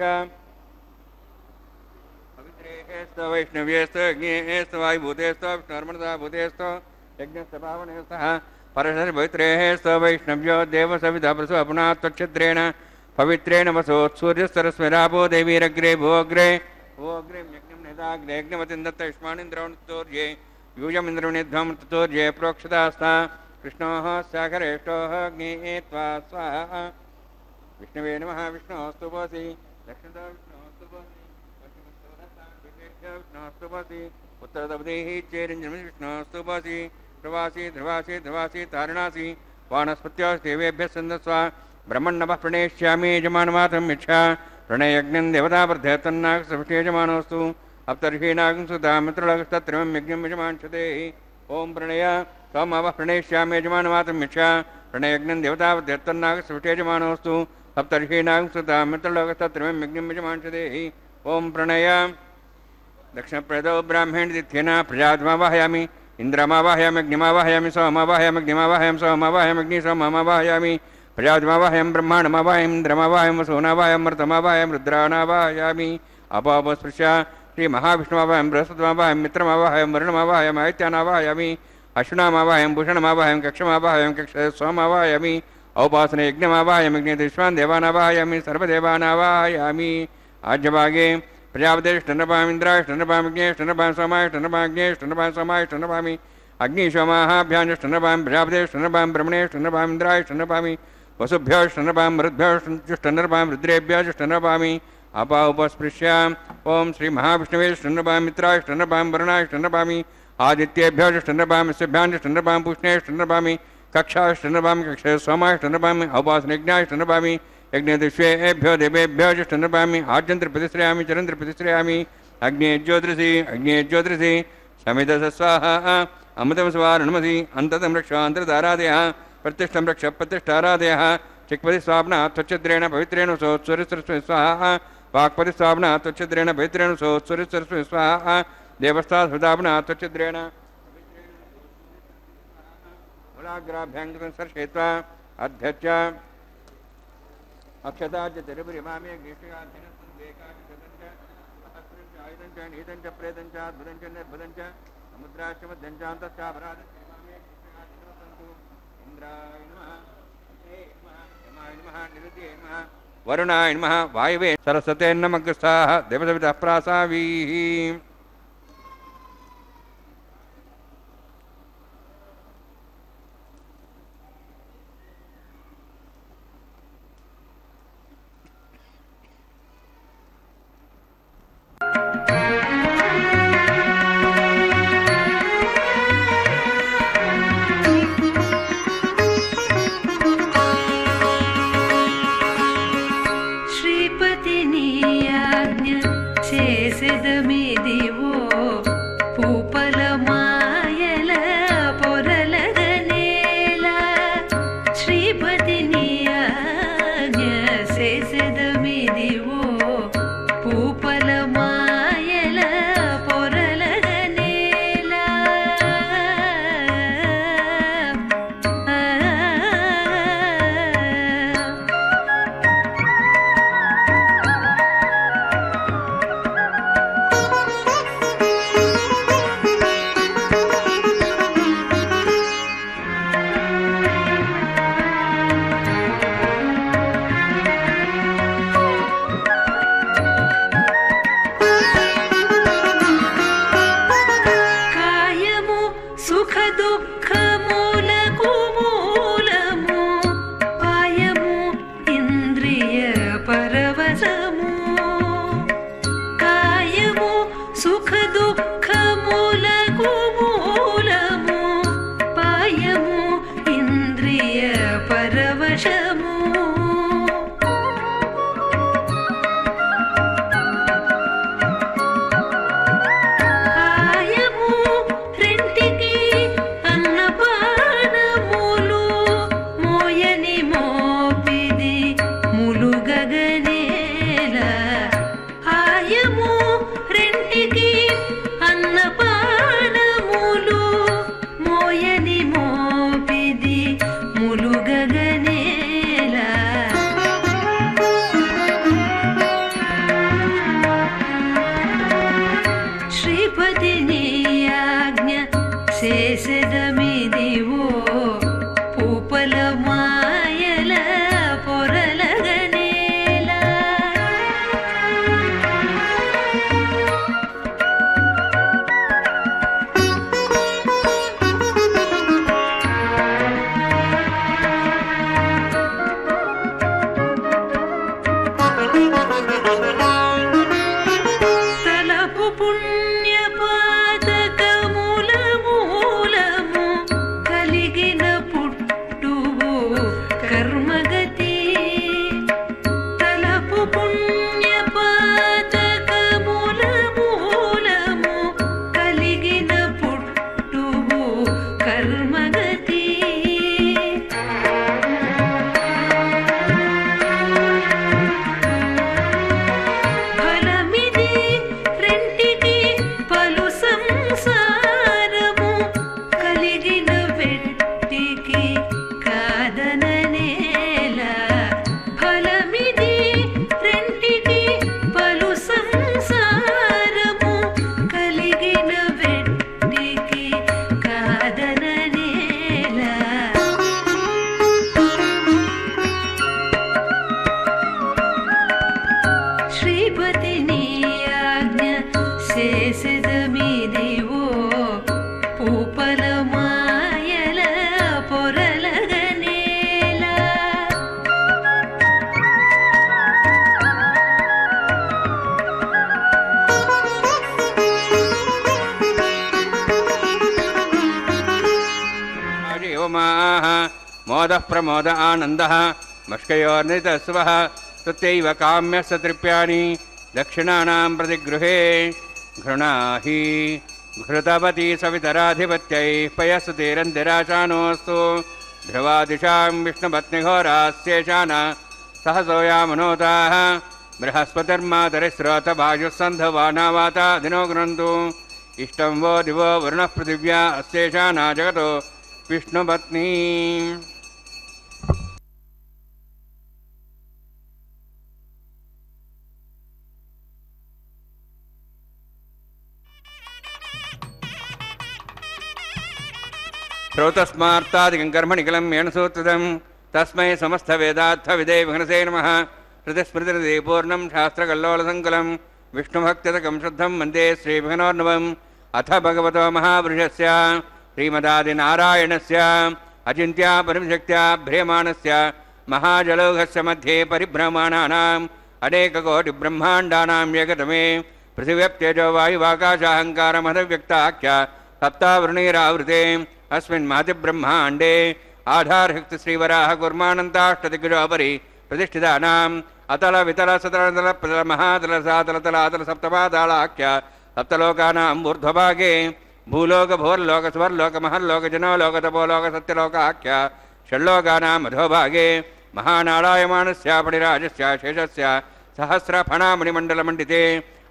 पवित्रेस्तु वैष्णव्येस्तु यज्ञेस्तु वायुभूतेस्तु विष्णुर्मनसा भूतेस्तु यज्ञस्य पावनेस्तः परशर्पवित्रेस्तु वैष्णव्यो देवसविधा प्रसु अपना त्वच्छिद्रेण पवित्रेण वसोत्सूर्यस्तरस्वरापो देवीरग्रे भोऽग्रे भोऽग्रे यज्ञं नेताग्रे यज्ञमतिन्दत्त युष्मानिन्द्रवणुत्तोर्ये यूयमिन्द्रवणिध्वमृतोर्ये प्रोक्षदास्ता कृष्णोः सागरेष्टोः अग्ने त्वा स्वाहा विष्णवे नमः विष्णोस्तु भवसि दक्षिणतो विष्णोस्तु भवसि विष्णोस्तु भवसि उत्तरतपदेः चेरञ्जनमि विष्णोस्तु भवसि प्रवासी ध्रुवासी ध्रुवासी तारणासी वानस्पत्योः देवेभ्यः सन्दस्वा ब्रह्मण्णवः प्रणेष्यामि यजमानमातरम् इच्छा प्रणयज्ञं देवतावर्ध्यतन्नागसविष्टेयजमानोऽस्तु अप्तर्हीणागं सुधामित्रलोकस्तत्रिमं यज्ञं यजमांशते ओं प्रणय सोमवः प्रणेष्यामि यजमानमातरम् इच्छा प्रणयज्ञं देवतावर्ध्यतन्नागसविष्टेयजमानोऽस्तु सप्तर्षीणां सुधामित्रलोकस्तत्रिमं यज्ञं यजमांशते ओं प्रणय दक्षिणप्रदो ब्राह्मणदिथ्येन प्रजात्मावाहयामि इन्द्रमावाहयामि अग्निमावाहयामि सोममावाहयामि अग्निमावाहयामि सोममावाहयामि अग्नि सोममावाहयामि प्रजात्मावाहयामि ब्रह्माण्डमावाहयामि इन्द्रमावाहयामि वसुनावाहयामि मर्तमावाहयामि रुद्राणावाहयामि अपापस्पृश्य श्रीमहाविष्णुमावाहयामि बृहस्पतिमावाहयामि मित्रमावाहयामि वरुणमावाहयामि आदित्यानावाहयामि अश्विनामावाहयामि भूषणमावाहयामि कक्षमावाहयामि कक्ष सोममावाहयामि औपासने यज्ञमावाहयामि यज्ञदेश्वान् देवानावाहयामि सर्वदेवानावाहयामि आज्यभागे प्रजापतिष्ठनपामि इन्द्राष्टनपामि ज्ञेष्ठनपामि सोमाष्टनपामि सोमाष्टनपामि अग्निशोमाहाभ्याञ्जष्टनपामि प्रजापतिष्ठनपामि ब्रह्मणेष्ठनपामि इन्द्राष्टनपामि वसुभ्योष्टनपामि मरुद्भ्योष्टनपामि रुद्रेभ्योष्टनपामि अपा उपस्पृश्य ओं श्रीमहाविष्णवेष्टनपामि मित्राष्टनपामि वरुणाष्टनपामि आदित्येभ्योष्टनपामि स्यभ्याञ्जष्टनपामि पूष्णेष्टनपामि कक्षाष्टनपामि कक्ष सोमाष्टनपामि औपासनयज्ञाष्टनपामि यज्ञदिष्वेभ्यो देवेभ्यो ज्येष्ठनपामि आद्यन्त्रप्रतिश्रयामि चरन्त्रप्रतिश्रयामि अग्ने ज्योतिषि समितस्वाहा अमृतं स्वारणमसि अन्ततं रक्ष अन्तर्धारादयः प्रतिष्ठं रक्ष प्रतिष्ठारादयः चिक्पति स्वाप्ना त्वच्छिद्रेण पवित्रेण सोत्सुरसरस्वती स्वाहा वाक्पति स्वाप्ना त्वच्छिद्रेण पवित्रेण सोत्सुरसरस्वती स्वाहा देवस्था सुदाप्ना त्वच्छिद्रेण मूलाग्राभ्यङ्गं सर्षयित्वा अध्यक्ष अक्षताज्य तिरुपरिमामे ग्रीष्मकालिकसंवेकाशतञ्च नीतञ्च प्रेतञ्च अद्भुतञ्च निर्भुतञ्च समुद्राश्चमध्यञ्चान्तश्चापराधन्तु इन्द्राय नमः यमाय नमः निरुद्ये नमः वरुणाय नमः वायवे सरस्वते नमः देवसवितः प्रासावीः తలపు పుణ్యపాతక మూలము కలిగిన పుట్టువు కర్మగతి. తలపు పుణ్యపాతక మూలము కలిగిన పుట్టువు కర్మగతి. ఫలమిది రెంటికి పలు సంసారము కలిగిన వెట్టికి కాదననేలా. ఫలమిది రెంటికి పలు సంసారము కలిగిన వెట్టికి కాదననేలా. శ్రీపతి నీ ఆజ్ఞ చేసెదమిదివో పూపల మాయల పొరలగనేలా. జీవమాః మోదః ప్రమోద ఆనందః మష్కయోర్నితస్వః తత్రైవ కామ్యస్య తృప్యాని దక్షిణానాం प्रतिगृहे घृणाहि घृतवती सवितराधिपत्यैः पयस्सुतिरन्तिराशानोऽस्तु ध्रुवादिशां विष्णुपत्निघोरास्येषान सहसोयामनोताः बृहस्पतिर्मातरिस्रोतभायुस्सन्धवानावातादिनो गृह्णन्तु इष्टं वो दिवो वरुणः पृथिव्या अस्येषाना जगतो विष्णुपत्नी. श्रोतस्मार्तादिकं कर्मणिकलं येन सूत्रितं तस्मै समस्तवेदार्थविदे विघ्नसे नमः. श्रुतिस्मृतिर्दे पूर्णं शास्त्रकल्लोलसङ्कुलं विष्णुभक्तितकं शुद्धं वन्दे श्रीविघ्नोर्नवम्. अथ भगवतो महापुरुषस्य श्रीमदादिनारायणस्य अचिन्त्या परिशक्त्या भ्रियमाणस्य महाजलौघस्य मध्ये परिभ्रमाणानाम् अनेककोटिब्रह्माण्डानां एकतमे पृथिव्यप्तेजो वायुवाकाशाहङ्कारमहदव्यक्ताख्य सप्तावृणैरावृते अस्मिन् महतिब्रह्माण्डे आधारयुक्त श्रीवराह कुर्मानन्ताष्टदिग्गजोपरि प्रतिष्ठितानाम् अतल वितल सतल प्रतल महातल सातल तलातल सप्तपातालाख्य सप्तलोकानां ऊर्ध्वभागे भूलोक भोर्लोक स्वर्लोक महल्लोक जनोलोक तपोलोक सत्यलोकाख्य षड्लोकानां अधोभागे महानारायमाणस्य फणिराजस्य शेषस्य सहस्रफणामणिमण्डलमण्डिते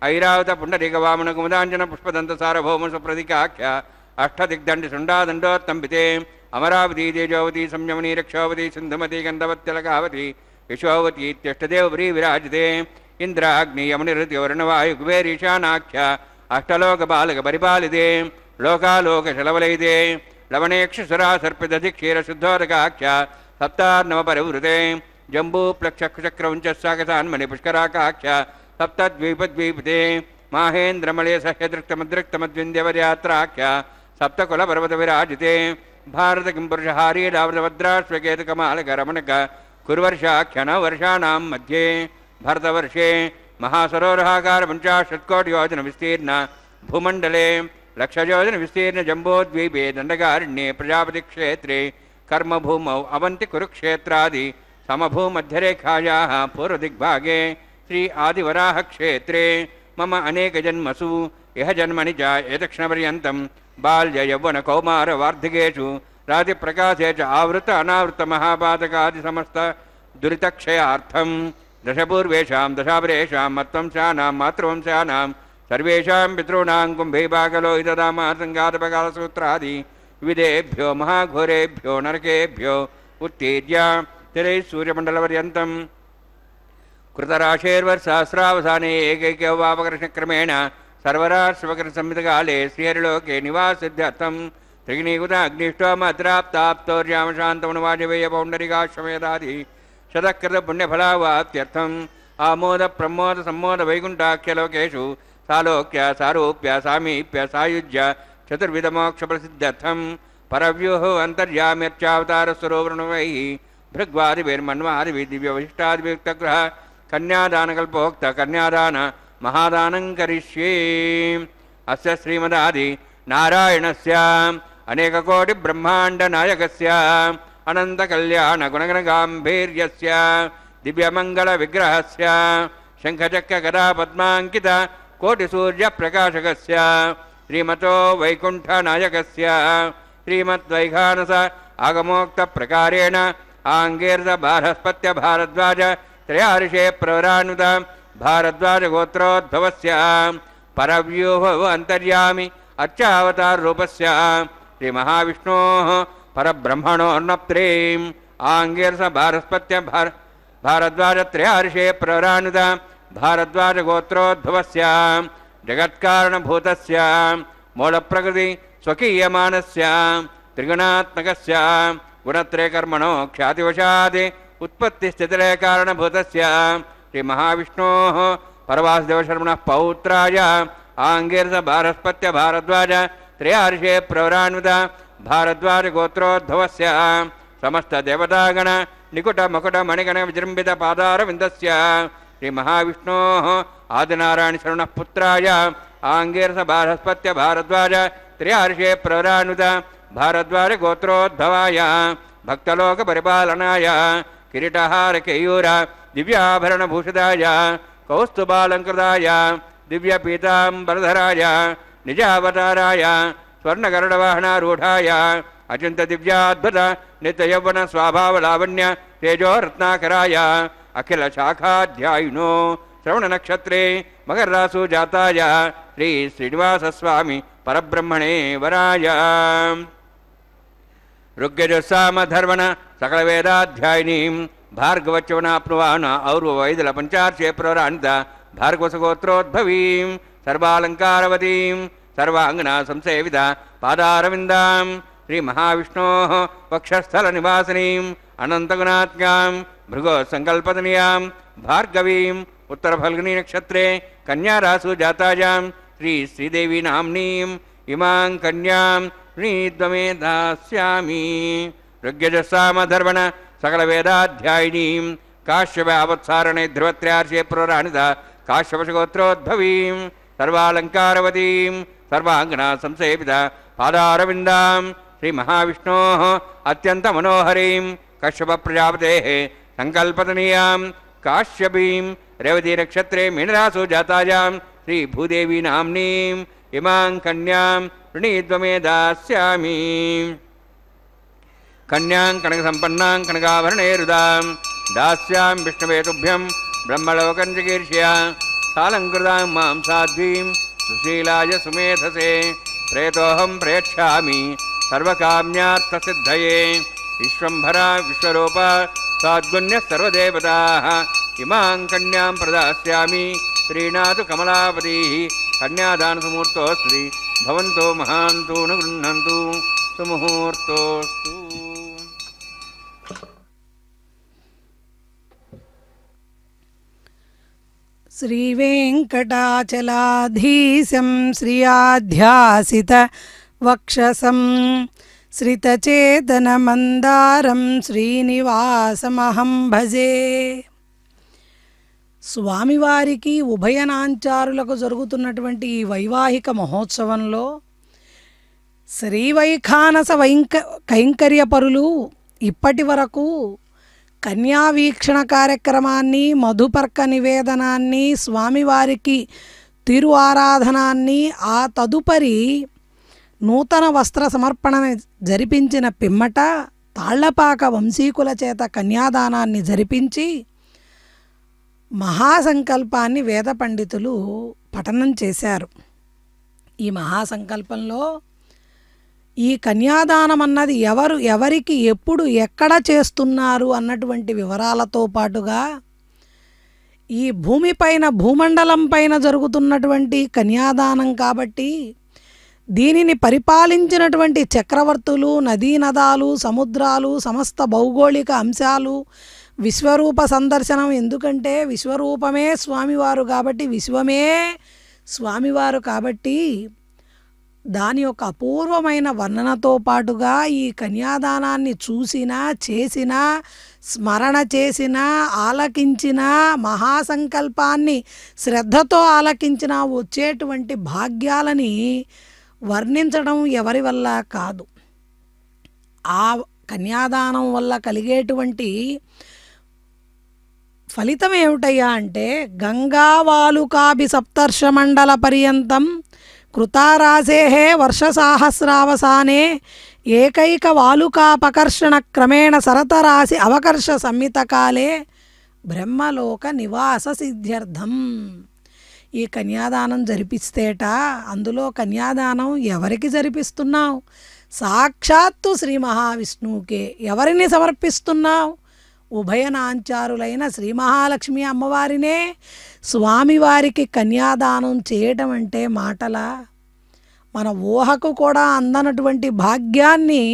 ऐरावत पुण्डरीकवामनकुमुदाञ्जन पुष्पदन्तसारभौम सुप्रदिकाख्य अष्टदिग्दण्डशुण्डादण्डोत्तम्बिते अमरावती तेजोवती संयमनी रक्षोवती सिन्धुमती गन्धवत्यलकावती यशोवती इत्यष्टदेवपुरी विराजते इन्द्राग्नियमुनिहृतिवर्णवायुकुबेरीशानाख्य अष्टलोकबालकपरिपालिते लोकालोकशलवलयिते लवणेक्षुसुरा सर्पितधिक्षीरशुद्धोदकाख्य सप्तार्णवपरिवृते जम्बूप्लक्षचक्रवञ्चस्सागसान्मणिपुष्कराकाख्य सप्तद्वीपद्वीपिते माहेन्द्रमलयसह्यदृक्तमदृक्तमद्विन्द्यवर्यात्राख्य सप्तकुलपर्वतविराजिते भारतकिंपुरुषहारी रावतभद्राश्वकेतकमालकरमणक कुर्वर्षाख्य नववर्षाणां मध्ये भरतवर्षे महासरोवराकार 50 विस्तीर्ण भूमण्डले लक्षयोजन विस्तीर्ण जम्बोद्वीपे दण्डकारण्ये प्रजापतिक्षेत्रे कर्मभूमौ अवन्ति कुरुक्षेत्रादि समभूमध्यरेखायाः पूर्वदिग्भागे श्री आदिवराहक्षेत्रे मम अनेकजन्मसु यह जन्मनि च एतक्षणपर्यन्तं बाल्य यौवन कौमार वार्धिकेषु रातिप्रकाशे च आवृत अनावृत महापातकादि समस्त दुरितक्षयार्थं दशपूर्वेषां दशापरेषां मत्वंशानां मातृवंशानां सर्वेषां पितॄणां कुम्भीभागलोहितदामासङ्गातपकालसूत्रादि विविधेभ्यो महाघोरेभ्यो नरकेभ्यो उत्तीर्य तिरैः सूर्यमण्डलपर्यन्तं कृतराशेर्वर्षसहस्रावसाने एकैकवापकर्षक्रमेण सर्वराश्वकरसंहितकाले श्रीहरिलोके निवासिद्ध्यर्थं त्रिगुणीकृत अग्निष्टोमद्राप्ताप्तौर्यामशान्तमनुवाजवेय शतकृतपुण्यफलावाप्त्यर्थम् आमोद प्रमोद सम्मोद वैकुण्ठाख्यलोकेषु सालोक्य सारूप्य सामीप्य सायुज्य चतुर्विधमोक्षप्रसिद्ध्यर्थं परव्यूह अन्तर्याम्यर्चावतारस्वरूपणवैः भृग्वादिभिर्मन्वादिभिः दिव्यवशिष्टादिभियुक्तग्रह కన్యాదానకల్పోక్త కన్యాదాన మహాదానం కరిష్యే. అస్య శ్రీమదాది నారాయణస్య అనేకకోటి బ్రహ్మాండ నాయకస్య అనంత కళ్యాణ గుణగణ గాంభీర్యస్య దివ్యమంగళ విగ్రహస్య శంఖచక్ర గదా పద్మాంకిత కోటి సూర్య ప్రకాశకస్య శ్రీమతో వైకుంఠ నాయకస్య శ్రీమద్వైఖానస ఆగమోక్త ప్రకారేణ ఆంగీర్ధ బారస్పత్య భారద్వాజ త్రయార్షే ప్రవరానుత భారద్వాజ గోత్రోద్భవస్య పరవ్యూహ అంతర్యామి అర్చావతార రూపస్య శ్రీ మహావిష్ణోః పరబ్రహ్మణోర్నప్త్రీం ఆంగీర్ధ బారస్పత్య భారద్వాజ త్రయార్షే ప్రవరానుత భారద్వాజ గోత్రోద్భవస్య జగత్కారణభూతస్య మూలప్రకృతి స్వకీయమానస్య త్రిగుణాత్మకస్య గుణత్రయకర్మణో ఖ్యాతివశాది ఉత్పత్తి స్థితిలయ కారణభూతస్య శ్రీ మహావిష్ణోః పరవాసుదేవశర్మణః పౌత్రాయ ఆంగీర్ధ బారస్పత్య భారద్వాజ త్రయార్షే ప్రవరాన్విత భారద్వాజ గోత్రోద్భవస్య సమస్త దేవతాగణ నికుట మకుట మణిగణ విజృంభిత పాదారవిందస్య శ్రీ మహావిష్ణోః ఆదినారాయణ శరణః పుత్రాయ ఆంగీర్ధ బారస్పత్య భారద్వాజ త్రయార్షే ప్రవరాన్విత భారద్వాజ గోత్రోద్భవాయ భక్తలోక పరిపాలనాయ కిరీటహార కేయూర దివ్యాభరణభూషితాయ కౌస్తుభాలంకృతాయ దివ్యపీతాంబరధరాయ నిజావతారాయ స్వర్ణగరుడవాహనారూఢాయ అచింత దివ్యాద్భుత నిత్యయౌవన స్వభావలావణ్య తేజోరత్నాకరాయ అఖిల శాఖాధ్యాయినో శ్రవణ నక్షత్రే మకరరాసు జాతాయ శ్రీ శ్రీనివాసస్వామి పరబ్రహ్మణే వరాయ ఋగ్యజస్సామధర్వణ సకల వేదాధ్యాయినీం భార్గవచ్చవనాప్నువాన ఔర్వవైదుల పంచార్షే ప్రవరాన్విత భార్గవసగోత్రోద్భవీం సర్వాలంకారవతీం సర్వాంగనా సంసేవిత పాదారవిందాం శ్రీ మహావిష్ణోః వక్షస్థల నివాసినీం అనంతగుణాత్మ్యాం భృగో సంకల్పతనీయాం భార్గవీం ఉత్తరఫల్గుని నక్షత్రే కన్యారాసు జాతాయాం శ్రీ శ్రీదేవి నామ్నీం ఇమాం కన్యాం శ్రీద్వమే దాస్యామి. ఋగ్యజస్సామధర్వణ సకల వేదాధ్యాయినీం కాశ్యపావత్సారణే ధ్రువత్రయార్షే ప్రవరాన్విత కాశ్యపశగోత్రోద్భవీం సర్వాలంకారవతీం సర్వాంగనా సంసేవిత పాదారవిందాం శ్రీ మహావిష్ణోః అత్యంత మనోహరీం కశ్యప ప్రజాపతేః సంకల్పతనీయాం కాశ్యపీం రేవతి నక్షత్రే మీనరాసు జాతాయాం శ్రీ భూదేవి నామ్నీం ఇమాం కన్యాం వృణీద్వమే దాస్యామి. కన్యాం కనక సంపన్నాం కనకాభరణేరుదాం దాస్యాం విష్ణవే తుభ్యం బ్రహ్మలోకం చికీర్ష్య సాలంకృతాం మాం సాధ్వీం సుశీలాయ సుమేధసే ప్రేతోహం ప్రేక్షామి సర్వకామ్యార్థసిద్ధయే విశ్వంభర విశ్వరూప సాద్గుణ్య సర్వదేవతాః ఇమాం కన్యాం ప్రదాస్యామి శ్రీనాథు కమలాపతి. కన్యాదానసుముహూర్తోస్తి భవంతో మహాంతో న గృహ్ణంతు సుముహూర్తోస్తు. శ్రీవేంకటాచలాధీశం శ్రియాధ్యాసిత వక్షసం శ్రితచేతనమందారం శ్రీనివాసమహం భజే. స్వామివారికి ఉభయనాంచారులకు జరుగుతున్నటువంటి ఈ వైవాహిక మహోత్సవంలో శ్రీవైఖానస కైంకర్యపరులు ఇప్పటి వరకు కన్యావీక్షణ కార్యక్రమాన్ని, మధుపర్క నివేదనాన్ని, స్వామివారికి తిరు ఆరాధనాన్ని, ఆ తదుపరి నూతన వస్త్ర సమర్పణ జరిపించిన పిమ్మట తాళ్లపాక వంశీకుల చేత కన్యాదానాన్ని జరిపించి మహాసంకల్పాన్ని వేద పండితులు పఠనం చేశారు. ఈ మహాసంకల్పంలో ఈ కన్యాదానం అన్నది ఎవరికి ఎప్పుడు ఎక్కడ చేస్తున్నారు అన్నటువంటి వివరాలతో పాటుగా ఈ భూమిపైన భూమండలం పైన జరుగుతున్నటువంటి కన్యాదానం కాబట్టి దీనిని పరిపాలించినటువంటి చక్రవర్తులు, నదీనదాలు, సముద్రాలు, సమస్త భౌగోళిక అంశాలు, విశ్వరూప సందర్శనం, ఎందుకంటే విశ్వరూపమే స్వామివారు కాబట్టి, విశ్వమే స్వామివారు కాబట్టి దాని యొక్క అపూర్వమైన వర్ణనతో పాటుగా ఈ కన్యాదానాన్ని చూసినా, చేసినా, స్మరణ చేసినా, ఆలకించినా, మహాసంకల్పాన్ని శ్రద్ధతో ఆలకించినా వచ్చేటువంటి భాగ్యాలని వర్ణించడం ఎవరి వల్ల కాదు. ఆ కన్యాదానం వల్ల కలిగేటువంటి ఫలితం ఏమిటయ్యా అంటే, గంగావాలుకాభి సప్తర్షమండల పర్యంతం కృతారాసేహే వర్షసాహస్రావసానే ఏకైక వాలుకాపకర్షణ క్రమేణ సరతరాశి అవకర్ష సంహితకాలే బ్రహ్మలోక నివాస సిద్ధ్యర్థం. ఈ కన్యాదానం జరిపిస్తేట, అందులో కన్యాదానం ఎవరికి జరిపిస్తున్నావు? సాక్షాత్తు శ్రీ మహావిష్ణువుకే. ఎవరిని సమర్పిస్తున్నావు? ఉభయనాంచారులైన శ్రీ మహాలక్ష్మి అమ్మవారినే. స్వామివారికి కన్యాదానం చేయటం అంటే మాటలా? మన ఊహకు కూడా అందనటువంటి భాగ్యాన్ని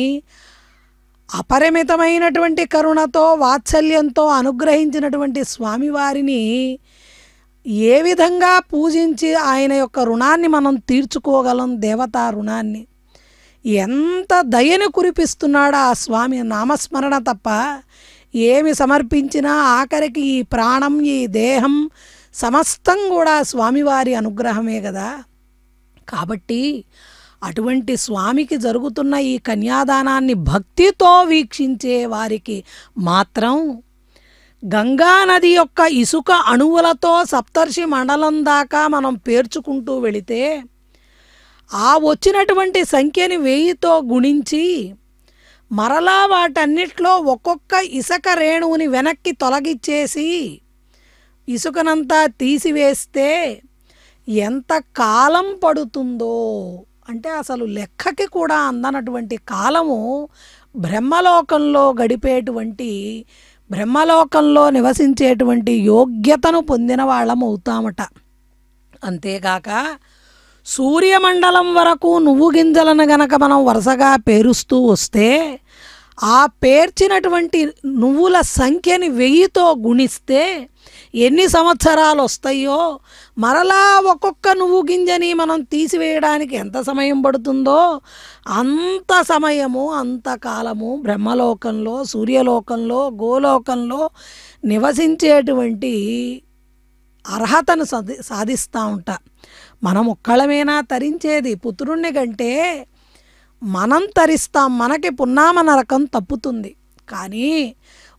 అపరిమితమైనటువంటి కరుణతో, వాత్సల్యంతో అనుగ్రహించినటువంటి స్వామివారిని ఏ విధంగా పూజించి ఆయన యొక్క రుణాన్ని మనం తీర్చుకోగలం? దేవతా రుణాన్ని ఎంత దయను కురిపిస్తున్నాడు ఆ స్వామి. నామస్మరణ తప్ప ఏమి సమర్పించినా ఆఖరికి ఈ ప్రాణం, ఈ దేహం సమస్తం కూడా స్వామివారి అనుగ్రహమే కదా. కాబట్టి అటువంటి స్వామికి జరుగుతున్న ఈ కన్యాదానాన్ని భక్తితో వీక్షించే వారికి మాత్రం గంగానది యొక్క ఇసుక అణువులతో సప్తర్షి మండలం దాకా మనం పేర్చుకుంటూ వెళితే ఆ వచ్చినటువంటి సంఖ్యని 1000తో గుణించి మరలా వాటన్నిట్లో ఒక్కొక్క ఇసుక రేణువుని వెనక్కి తొలగిచ్చేసి ఇసుకనంతా తీసివేస్తే ఎంత కాలం పడుతుందో అంటే అసలు లెక్కకి కూడా అందనటువంటి కాలము బ్రహ్మలోకంలో గడిపేటువంటి, బ్రహ్మలోకంలో నివసించేటువంటి యోగ్యతను పొందిన వాళ్ళం అవుతామట. అంతేగాక సూర్యమండలం వరకు నువ్వు గింజలను గనక మనం వరుసగా పేరుస్తూ వస్తే ఆ పేర్చినటువంటి నువ్వుల సంఖ్యని 1000తో గుణిస్తే ఎన్ని సంవత్సరాలు వస్తాయో, మరలా ఒక్కొక్క నువ్వు గింజని మనం తీసివేయడానికి ఎంత సమయం పడుతుందో అంత సమయము, అంత కాలము బ్రహ్మలోకంలో, సూర్యలోకంలో, గోలోకంలో నివసించేటువంటి అర్హతను సాధిస్తూ ఉంటా. మనం ఒక్కళ్ళమేనా తరించేది? పుత్రుణ్ణి కంటే మనం తరిస్తాం, మనకి పున్నామ నరకం తప్పుతుంది. కానీ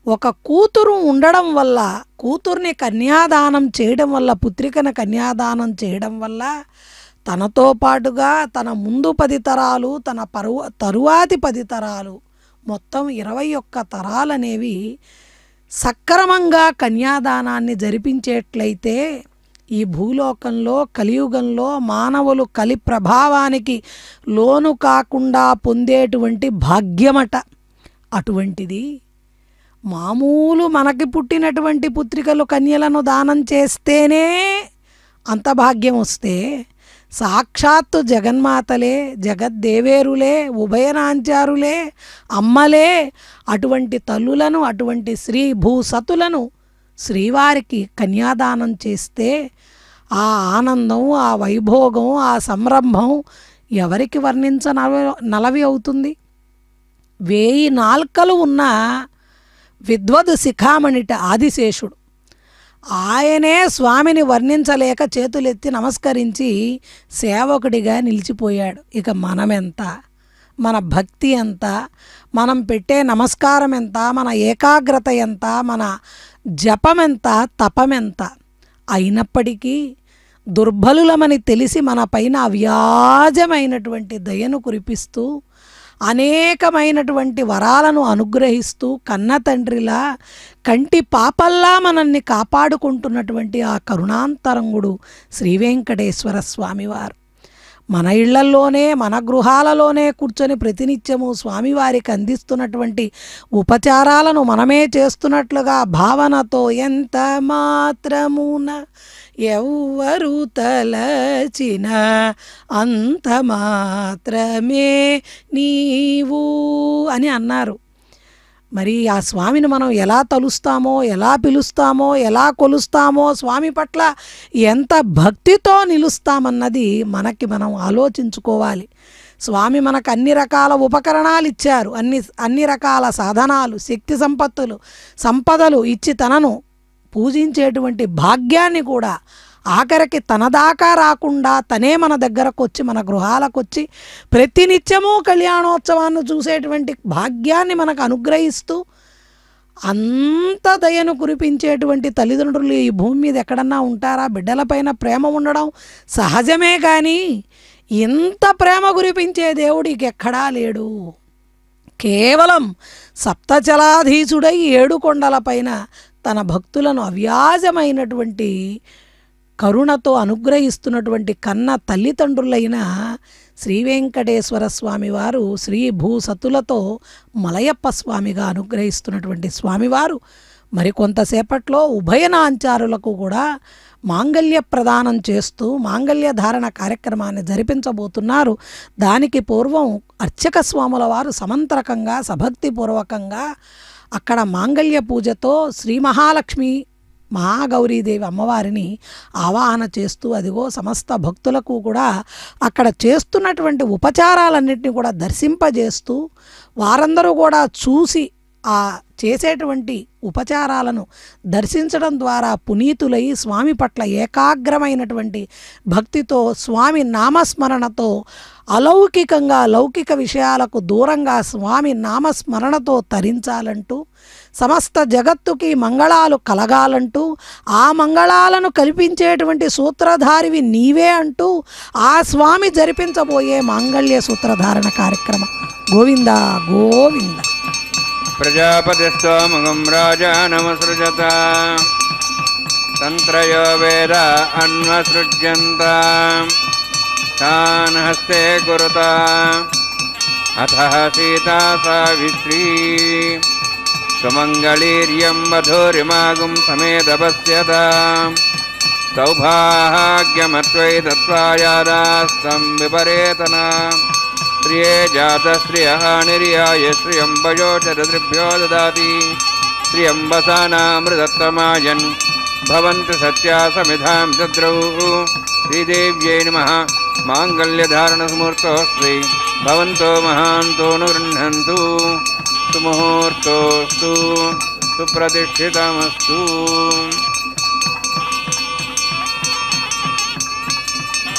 ఒక కూతురు ఉండడం వల్ల, కూతుర్ని కన్యాదానం చేయడం వల్ల, పుత్రికను కన్యాదానం చేయడం వల్ల తనతో పాటుగా తన ముందు 10 తరాలు, తన తరువాతి 10 తరాలు, మొత్తం 21 తరాలనేవి సక్రమంగా కన్యాదానాన్ని జరిపించేట్లయితే ఈ భూలోకంలో, కలియుగంలో మానవులు కలి ప్రభావానికి లోను కాకుండా పొందేటువంటి భాగ్యమట. అటువంటిది మామూలు మనకి పుట్టినటువంటి పుత్రికలు, కన్యలను దానం చేస్తేనే అంత భాగ్యం వస్తే, సాక్షాత్తు జగన్మాతలే, జగద్దేవేరులే, ఉభయనాంచారులే, అమ్మలే అటువంటి తల్లులను, అటువంటి శ్రీ భూసతులను శ్రీవారికి కన్యాదానం చేస్తే ఆ ఆనందం, ఆ వైభోగం, ఆ సంరంభం ఎవరికి వర్ణించనలవి అవుతుంది? 1000 నాల్కలు ఉన్న విద్వద్ శిఖామణిట ఆదిశేషుడు. ఆయనే స్వామిని వర్ణించలేక చేతులెత్తి నమస్కరించి సేవకుడిగా నిలిచిపోయాడు. ఇక మనమెంత, మన భక్తి ఎంత, మనం పెట్టే నమస్కారం ఎంత, మన ఏకాగ్రత ఎంత, మన జపమెంత, తపమెంత. అయినప్పటికీ దుర్బలులమని తెలిసి మన పైన అవ్యాజమైనటువంటి దయను కురిపిస్తూ అనేకమైనటువంటి వరాలను అనుగ్రహిస్తూ కన్న తండ్రిలా, కంటి పాపల్లా మనల్ని కాపాడుకుంటున్నటువంటి ఆ కరుణాంతరంగుడు శ్రీ వెంకటేశ్వర స్వామివారు మన ఇళ్లల్లోనే, మన గృహాలలోనే కూర్చొని ప్రతినిత్యము స్వామివారికి అందిస్తున్నటువంటి ఉపచారాలను మనమే చేస్తున్నట్లుగా భావనతో ఎంత మాత్రమున ఎవ్వరు తలచిన అంత మాత్రమే నీవు అని అన్నారు. మరి ఆ స్వామిని మనం ఎలా తలుస్తామో, ఎలా పిలుస్తామో, ఎలా కొలుస్తామో, స్వామి పట్ల ఎంత భక్తితో నిలుస్తామన్నది మనకి మనం ఆలోచించుకోవాలి. స్వామి మనకు అన్ని రకాల ఉపకరణాలు ఇచ్చారు, అన్ని రకాల సాధనాలు, శక్తి సంపదలు ఇచ్చి తనను పూజించేటువంటి భాగ్యాన్ని కూడా, ఆఖరికి తన దాకా రాకుండా తనే మన దగ్గరకు వచ్చి, మన గృహాలకు వచ్చి ప్రతినిత్యము కళ్యాణోత్సవాన్ని చూసేటువంటి భాగ్యాన్ని మనకు అనుగ్రహిస్తూ అంత దయను కురిపించేటువంటి తల్లిదండ్రులు ఈ భూమి మీద ఎక్కడన్నా ఉంటారా? బిడ్డలపైన ప్రేమ ఉండడం సహజమే, కానీ ఇంత ప్రేమ కురిపించే దేవుడికి ఎక్కడా లేడు. కేవలం సప్తచలాధీశుడై 7 కొండలపైన తన భక్తులను అవ్యాజమైనటువంటి కరుణతో అనుగ్రహిస్తున్నటువంటి కన్న తల్లిదండ్రులైన శ్రీ వెంకటేశ్వర స్వామి వారు శ్రీ భూసతులతో మలయప్ప స్వామిగా అనుగ్రహిస్తున్నటువంటి స్వామివారు మరికొంతసేపట్లో ఉభయనాంచారులకు కూడా మాంగళ్య ప్రదానం చేస్తూ మాంగళ్య ధారణ కార్యక్రమాన్ని జరిపించబోతున్నారు. దానికి పూర్వం అర్చక స్వాముల వారు సమంత్రకంగా సభక్తిపూర్వకంగా అక్కడ మాంగళ్య పూజతో శ్రీ మహాలక్ష్మి మహాగౌరీదేవి అమ్మవారిని ఆవాహన చేస్తూ, అదిగో సమస్త భక్తులకు కూడా అక్కడ చేస్తున్నటువంటి ఉపచారాలన్నింటినీ కూడా దర్శింపజేస్తూ, వారందరూ కూడా చూసి ఆ చేసేటువంటి ఉపచారాలను దర్శించడం ద్వారా పునీతులై స్వామి పట్ల ఏకాగ్రమైనటువంటి భక్తితో, స్వామి నామస్మరణతో, అలౌకికంగా లౌకిక విషయాలకు దూరంగా స్వామి నామస్మరణతో తరించాలంటూ, సమస్త జగత్తుకి మంగళాలు కలగాలంటూ, ఆ మంగళాలను కల్పించేటువంటి సూత్రధారివి నీవే అంటూ ఆ స్వామి జరిపించబోయే మాంగళ్య సూత్రధారణ కార్యక్రమం. గోవింద గోవింద. ప్రజాపతిస్తోముఖం రాజానమసృజత తంత్రయో వేద అన్వసృజ్యంత తాన్ హస్తే కురుత అథ సీతా సావిత్రీ సుమంగళీర్యం వధూరిమాగుం సమేతపశ్యత సౌభాగ్యమత్వై తత్వాయాదాస్తం విపరేతన ప్రియే జాతశ్రియః నిర్యాయ శ్రియం వయోచరదృభ్యో దదాతి శ్రియం వసానామృతత్తమాయన్ భవంతు సత్యా సమిధాం చద్రౌ శ్రీదేవ్యై నమః మాంగళ్యధారణస్మూర్తోస్త్రీ భవంతో మహాంతో గృహ్ణन्तు సుముహూర్తోస్తు సుప్రతిష్ఠితమస్తు.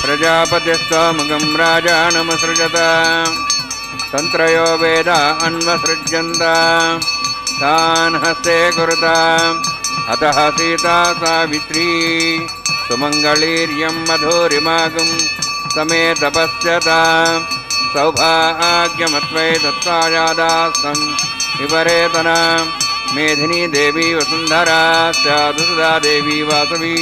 ప్రజాపతిస్తోముఖం రాజానమసృజత తంత్రయో వేద అన్వసృజ్యంత తాన్ హస్తే కురుత అతః సీతా సావిత్రీ సుమంగళీర్యం మధురిమాగం సమేతపశ్యత సౌభాగ్యమత్వై దత్తాయాదాస్తం విపరేతన మేధినీ దేవీ వసుంధరా స్యాదుసుదా దేవీ వాసవీ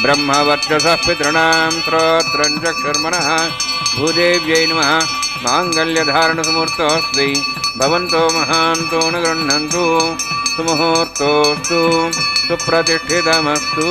బ్రహ్మవర్చసః పితॄణాం శ్రోత్రం చక్షుర్మనః భూదేవ్యై నమః మాంగళ్యధారణసమూర్తోస్త్రీ భవంతో మహాంతో న గృహ్ణन्तు సుముహూర్తోస్తు సుప్రతిష్ఠితమస్తు.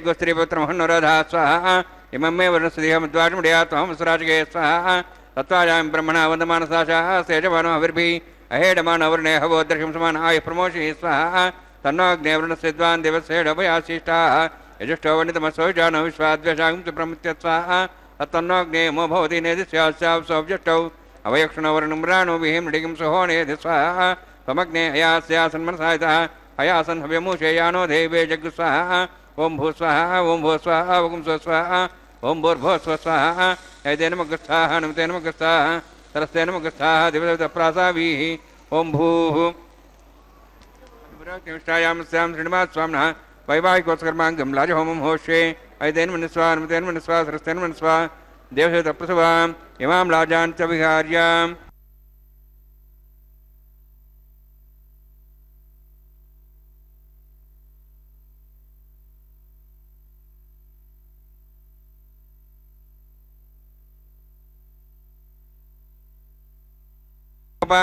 यज्ञस्त्रीपुत्रमहन्नुरधा स्वाहा इमं मे वर्णस्त्रियमद्वाजमुडया त्वं सुराजगे स्वाहा तत्त्वायां ब्रह्मणा वन्दमानसाशाः सेजमानो हविर्भिः अहेडमानो वर्णे हवोदर्शं समान आयुः प्रमोषि स्वाहा तन्नोऽग्नेवरुणस्यद्वान् देवस्येडभयाशिष्टाः यजुष्टो वर्णितमसो जानो विश्वाद्वेषां च प्रमुत्यत्स्वाहा तन्नोऽग्ने मो भवति नेदिस्यास्यावसोऽव्यष्टौ अवयक्षणो वर्णं राणो विहिं नृगिं सहो नेधि स्वाहा त्वमग्ने अयास्यासन्मनसायतः अयासन् हव्यमूषेयानो देवे जग्गुस्वाहा ओं भू स्वाहा ओं भू स्वाहा ओं स्व स्वाहा ओं भूर्भुवः स्व स्वाहा ऐतेन मगस्थाः नमतेन मगस्थाः सरस्तेन मगस्थाः दिवदप्रासाभिः ओं भूः निष्ठायामस्यां श्रीनिवासस्वामिनः वैवाहिकोत्सकर्माङ्गं लाजहोमं होष्ये ऐतेन मनस्वा नमतेन मनस्वा सरस्तेन मनस्वा देवशतप्रसवाम् इमां लाजान् च विहार्याम्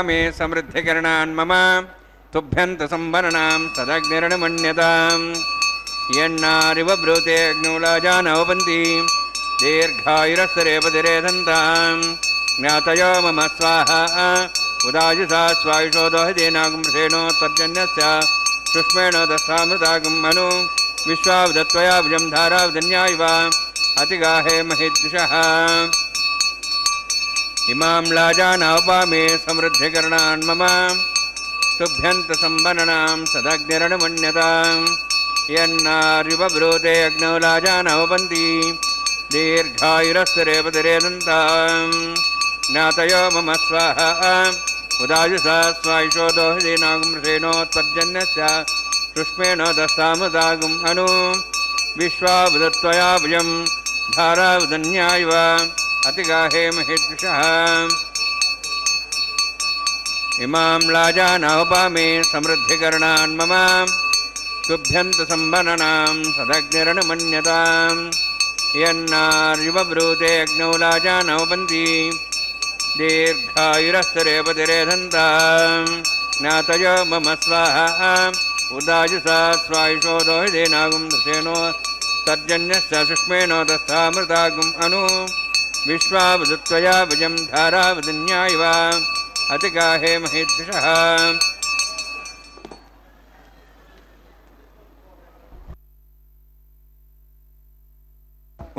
मे समृद्धिकरणान् मम तुभ्यन्त संवरणां सदग्निर्णमन्यताम् यन्नारिव ब्रूते अग्नौलाजानवपन्ति दीर्घायुरस्तरेपतिरेधन्ताम् ज्ञातयो मम स्वाहा उदायुषा स्वायुषो दोहदेनागुंसेनो तर्जन्यस्य सुष्मेण दशामृतागं मनु विश्वावदत्वया भुजं धारावदन्यायव अतिगाहे महिद्विषः इमां लाजानावपामे समृद्धिकरणान् मम तुभ्यन्त संवरणां सदग्निर्णमन्यताम् यन्नारिव ब्रूते अग्नौ लाजानवपन्ति दीर्घायुरस्तरेपतिरेदन्ताम् ज्ञातयो मम स्वाहा उदायुषा स्वायुषो दोहदेनागुंसेनोत्पद्यन्यस्य सुष्मेण दशामृतागुम् अनु विश्वावदत्वया भुजं धारावदन्यायव अतिगाहे महिद्विषः इमां लाजानावपामे समृद्धिकरणान् मम तुभ्यन्त संवरणां सदग्निर्णमन्यताम् यन्नारिव ब्रूते अग्नौ लाजानवपन्ति दीर्घायुरस्तरेपतिरेधन्ताम् ज्ञातयो मम स्वाहा उदायुषा स्वायुषो दोहदेनागुं दशेनो तर्जन्यस्य सुष्मेनो दशामृतागुम् अनु विश्वावदत्वया भुजं धारावदन्यायव अतिगाहे महिद्विषः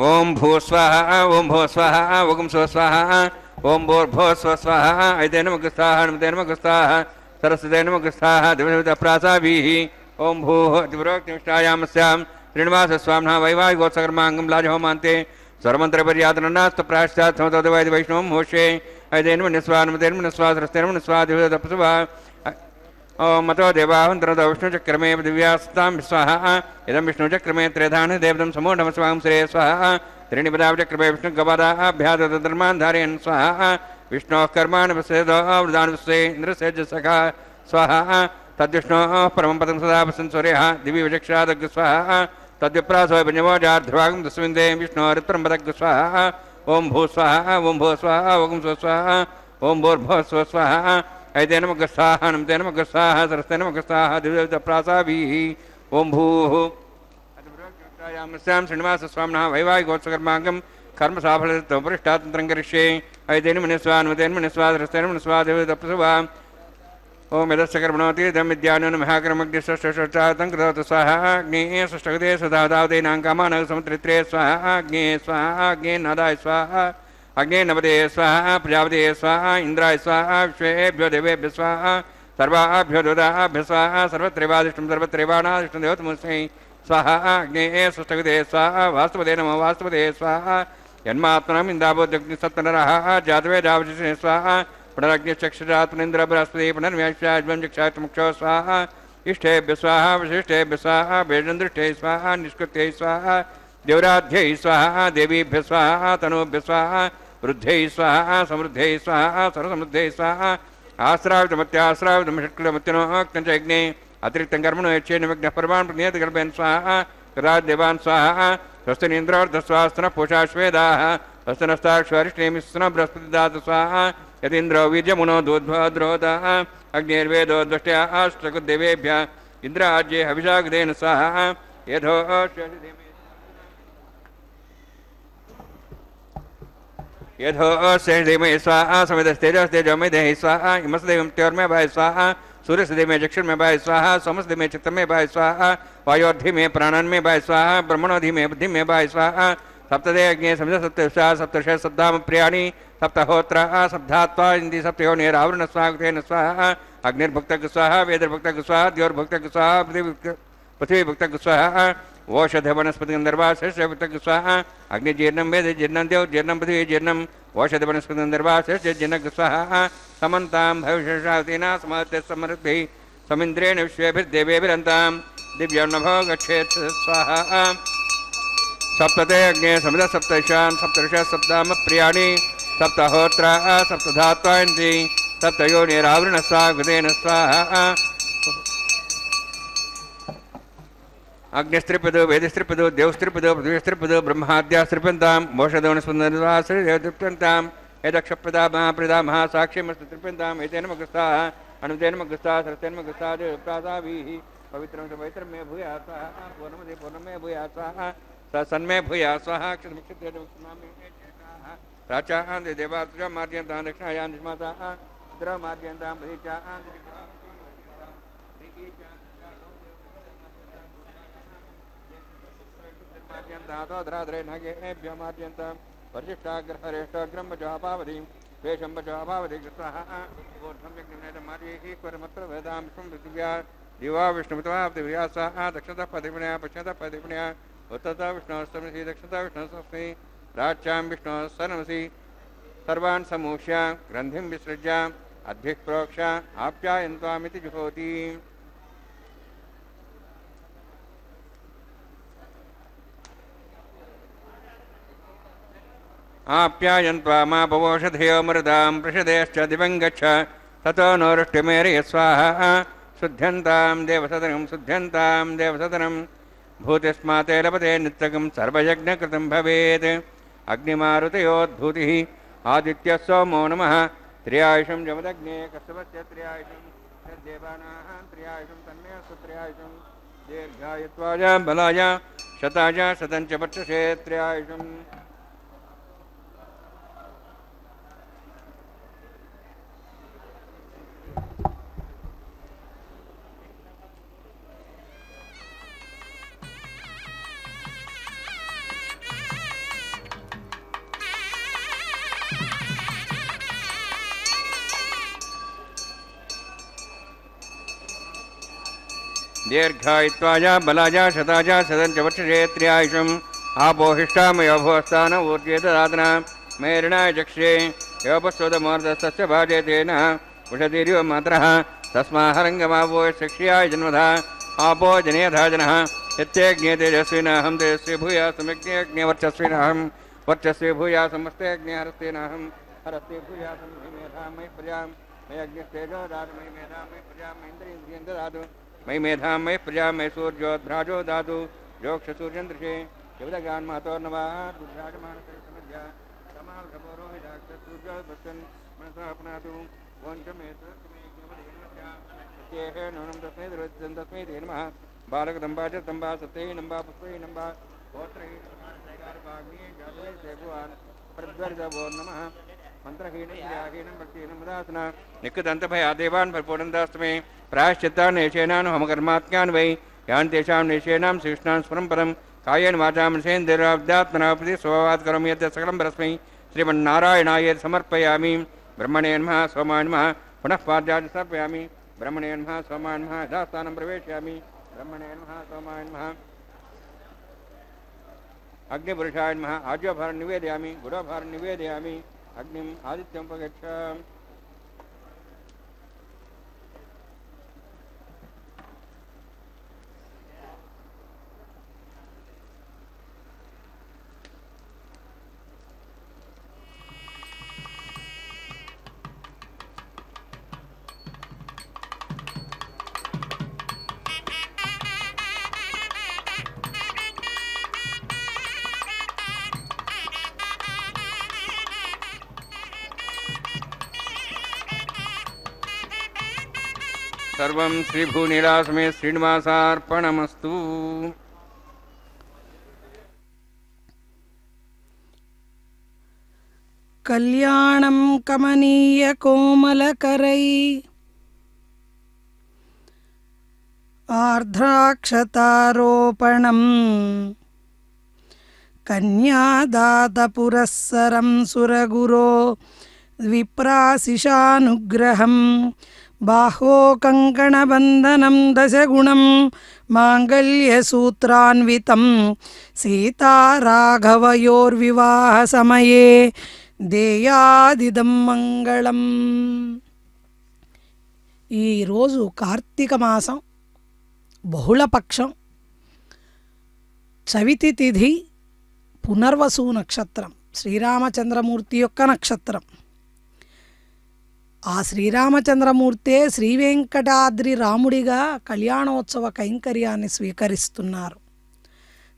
ओं भूस्वाहा ओं भो स्वाहा ओं स्व स्वाहा ओं भूर्भुवः स्व स्वाहा ऐतेन मगस्थाः नमतेन मगस्थाः सरस्वतेन मगस्थाः दिवदप्रासाभिः ओं भूः दिवरोक्तिष्ठायामस्यां श्रीनिवासस्वामिनः वैवाहिकोत्सकर्माङ्गं लाजहोमान्ते सर्वमन्त्रपर्यातननास्तु प्राश्चात् समतोदवादि वैष्णवं होष्ये ऐतेन मनस्वा नमतेन मनस्वा सरस्तेन मनस्वा दिवदप्सुवा ओं मतो देवावन्तरतो विष्णुचक्रमे दिव्यास्तां स्वाहा इदं विष्णुचक्रमे त्रेधान देवतं समूढमस्वां श्रे स्वाहा त्रीणि पदावचक्रमे विष्णुगवादाभ्यादधर्मान् धारयन् स्वाहा विष्णोः कर्माणि वसेदोवृदानुस्से इन्द्रसेज सखा स्वाहा तद्विष्णोः परमं पदं सदा वसन् सूर्यः दिवि विचक्षादग् स्वाहा तद्विप्रासो विजवोजार्ध्वागं तस्मिन्दे विष्णोरुत्तरं पदग् स्वाहा ओं भू स्वाहा ओं भू स्वाहा ओं स्व स्वाहा ओं भूर्भुवः स्व स्वाहा ऐतेन मगस्थाः नमतेन मगस्थाः सरस्तेन मगस्थाः दिव्यप्रासाभिः ओं भूः यामस्यां श्रीनिवासस्वामिनः वैवाहिकोत्सकर्माङ्गं कर्मसाफलतोपरिष्टातन्त्रं करिष्ये ऐतेन मनस्वा नमतेन मनस्वा सरस्तेन मनस्वा दिव्यप्सुवा ओं यदस्य कर्मणोतीर्थं विद्यानं महाकर्मग्निष्ठष्टातं कृतवतु स्वाहा अग्ने षष्ठगते सुधावदेनां कामानः समुद्रित्रे स्वाहा अग्ने स्वाहा अग्ने नादाय स्वाहा अग्ने नवदे स्वाहा प्रजापते स्वाहा इंद्राय स्वाहा विश्वेभ्यो देवेभ्य स्वाहा सर्वाभ्यो देवताभ्य स्वाहा सर्वत्रैवादिष्टं सर्वत्रैवानादिष्टं देवतमस्मै स्वाहा अग्ने षष्ठगते स्वाहा वास्तवते नमो वास्तवते स्वाहा जन्मात्मनम् इन्द्रावोदग्निसत्तनरः जातवेदावशिषे स्वाहा पुनरग्निश्चक्षुरात्मनेन्द्र बृहस्पति पुनर्व्याख्याज्वं चक्षात्मुक्षो स्वाहा इष्टेभ्य स्वाहा विशिष्टेभ्य स्वाहा वेदन्दृष्टे स्वाहा निष्कृत्यै स्वाहा देवराध्यै स्वाहा देवीभ्य स्वाहा तनूभ्य स्वाहा वृद्ध्यै स्वाहा समृद्ध्यै स्वाहा सर्वसमृद्ध्यै स्वाहा आश्रावितमत्याश्रावितमषट्कृतमत्यनोक्तञ्च यज्ञे अतिरिक्तं कर्मणो यच्छे निमग्नः परमान् प्रणीयतकल्पयन् स्वाहा कदादेवान् स्वाहा स्वस्तिनीन्द्रोर्धस्वास्तनः पूषाश्वेदाः स्वस्तिनस्ताक्षरिष्टेमिस्न बृहस्पतिदातु स्वाहा यतीन्द्रो वीर्यमुनो दूद्भद्रोदः अग्निर्वेदो द्वष्ट्या अष्टकुदेवेभ्यः इन्द्राज्ये हविषागदेन स्वाहा यथो यथोऽस्य धीमहि स्वाहा समितस्तेजस्तेजोमेधि स्वाहा इमस्देवं त्योर्मे भाय स्वाहा सूर्यस्दे में चक्षुर में भाय स्वाहा समस्ते में चित्त में भाय स्वाहा वायोर्धि में प्राणन में भाय स्वाहा ब्रह्मणोधि में बुद्धि में भाय स्वाहा सप्तदे अग्नि समित सप्तशा सप्तश सप्ताम प्रियाणि सप्तहोत्र सप्तात्वा इंदि सप्तयोनिरावृण स्वागतेन स्वाहा अग्निर्भुक्तक स्वाहा वेदर्भुक्तक स्वाहा द्योर्भुक्तक स्वाहा पृथ्वीभुक्तक स्वाहा ओषध वनस्पति गंधर्वा भुक्तक स्वाहा अग्निजीर्णं वेद जीर्णं देव जीर्णं पृथ्वी जीर्णं ओषध वनस्पति गंधर्वा जनक स्वाहा समन्तां भविष्यशातिना समर्थे समृद्धिः समिन्द्रेण विश्वेभिर्देवेभिरन्तां दिव्योन्नभो गच्छेत् स्वाहा सप्तते अग्ने समित सप्तशान् सप्तर्ष सप्ताम प्रियाणि सप्तहोत्र सप्तधात्वा इन्ति सप्तयोनिरावृण स्वागतेन स्वाहा अग्निस्त्रिपदो वेदस्त्रिपदो देवस्त्रिपदो पृथ्वीस्त्रिपदो ब्रह्माद्यास्त्रिपन्तां मोषधवनस्पन्दनवासरिपन्तां यदक्षप्रदा महाप्रदा महासाक्ष्यमस्तु त्रिपन्ताम् एतेन मगस्ताः अनुतेन मगस्ताः सरतेन मगस्ताः प्रादाभिः पवित्रं च पवित्रं मे भूयाः स्वाहा पूर्णमदे पूर्णं मे भूयाः स्वाहा सन्मे भूयाः स्वाहा क्षरमुक्षितमामि प्राचाः देवात्रा मार्जयन्तां दक्षिणायां निष्माताः रुद्रा मार्जयन्तां प्रतीचाः धातोधराधरे नगेभ्यो मार्जयन्तां वरिष्ठाग्रहरेष्ठाग्रं वचापावधिं वेषं वचापावधि कृतः सम्यक् मार्यैः स्वरमत्र वेदां विश्वं पृथिव्या दिवा विष्णुमित्वा पृथिव्या सह दक्षतः पदिपुण्या पश्चातः पदिपुण्या उत्तरतः विष्णोस्तमसि दक्षतः विष्णोस्तमसि प्राच्यां विष्णोस्तनमसि सर्वान् समूह्य ग्रन्थिं विसृज्य अद्भिः प्रोक्ष आप्यायन्त्वामिति जुहोति आप्यायन्त्वा मा पवोषधयो मृदां पृषदेश्च दिवं गच्छ ततो नो वृष्टिमेरय स्वाहा शुद्ध्यन्तां देवसदनं भूतिस्माते लभते नित्यकं सर्वयज्ञकृतं भवेत् अग्निमारुतयोद्भूतिः आदित्यः सोमो नमः त्र्यायुषं जमदग्ने कस्तवस्य त्र्यायुषं देवानाः त्र्यायुषं तन्मेऽस्तु त्र्यायुषं दीर्घायुत्वाय बलाय शताय शतं च वर्षसे त्र्यायुषम् दीर्घायुत्वाय बलाय शताय शतं च वर्षसे त्र्यायुषम् आपोहिष्ठामयो भुवस्तान ऊर्जे ददातना मेरणाय चक्षे योपस्वदमोर्धस्तस्य भाजयतेन उषदीर्यो मात्रः तस्माहरङ्गमावो शिक्ष्याय जन्मधा आपो जनेधा जनः यत्यज्ञे तेजस्विनाहं तेजस्वी भूया सम्यग्ने वर्चस्विनाहं वर्चस्वी भूया समस्ते अग्ने हरस्तेनाहं हरस्ते भूया मयि मेधा मयि प्रजा मयि अग्निस्तेजो दातु मयि मेधा मयि प्रजा मयीन्द्रियेन्द्रियं ददातु मयि मेधा मयि प्रजा मयि सूर्योद्भ्राजो दातु योक्षसूर्यन्द्रशे शिवदगान् महतोर्नवाः रुद्राजमानसमध्या समाभ्रमोरोहिदाक्षसूर्योद्भक्षन् मनसा अपनातु नूनं तस्मै दुर्वचनं तस्मै ते नमः बालकदम्बा च तम्बा सत्यै नम्बा पुष्पै नम्बा गोत्रैः प्रद्वर्जवो नमः मंत्रहीनं क्रियाहीनं भक्तिहीनं उदासना निकृदन्तभयादेवान् परिपूर्णन्दास्तमे प्रायश्चित्तान् नेशेनानुहमकर्मात्म्यान् वै यान् तेषां नेशेनां श्रीकृष्णान् स्मरं पदं कायेन वाचां मनसेन्द्रियाध्यात्मना प्रति स्वभावात् करोमि यत् सकलं परस्मै श्रीमन्नारायणाय समर्पयामि ब्रह्मणे नमः सोमाय नमः पुनः पाद्यादि समर्पयामि ब्रह्मणे नमः सोमाय नमः यथास्थानं प्रवेशयामि ब्रह्मणे नमः सोमाय नमः अग्निपुरुषाय नमः आज्यभारं निवेदयामि गुरुभारं निवेदयामि अग्निम् आदित्यं उपगच्छ सर्वं श्रीभूनीलासमे श्रीनिवासार्पणमस्तु। కళ్యాణం కమనీయ కోమలకరై ఆర్ద్రాక్షతారోపణం కన్యాదాత పురస్సరం సురగురో విప్రాశిషానుగ్రహం బాహో కంకణబంధనం దశగుణం మాంగళ్యసూత్రాన్వితం సీతారాఘవయోర్వివాహ సమయే దేయాదిదం మంగళం. ఈరోజు కార్తీక మాసం బహుళపక్షం చవితి తిథి పునర్వసు నక్షత్రం, శ్రీరామచంద్రమూర్తి యొక్క నక్షత్రం. ఆ శ్రీరామచంద్రమూర్తే శ్రీవేంకటాద్రి రాముడిగా కళ్యాణోత్సవ కైంకర్యాన్ని స్వీకరిస్తున్నారు.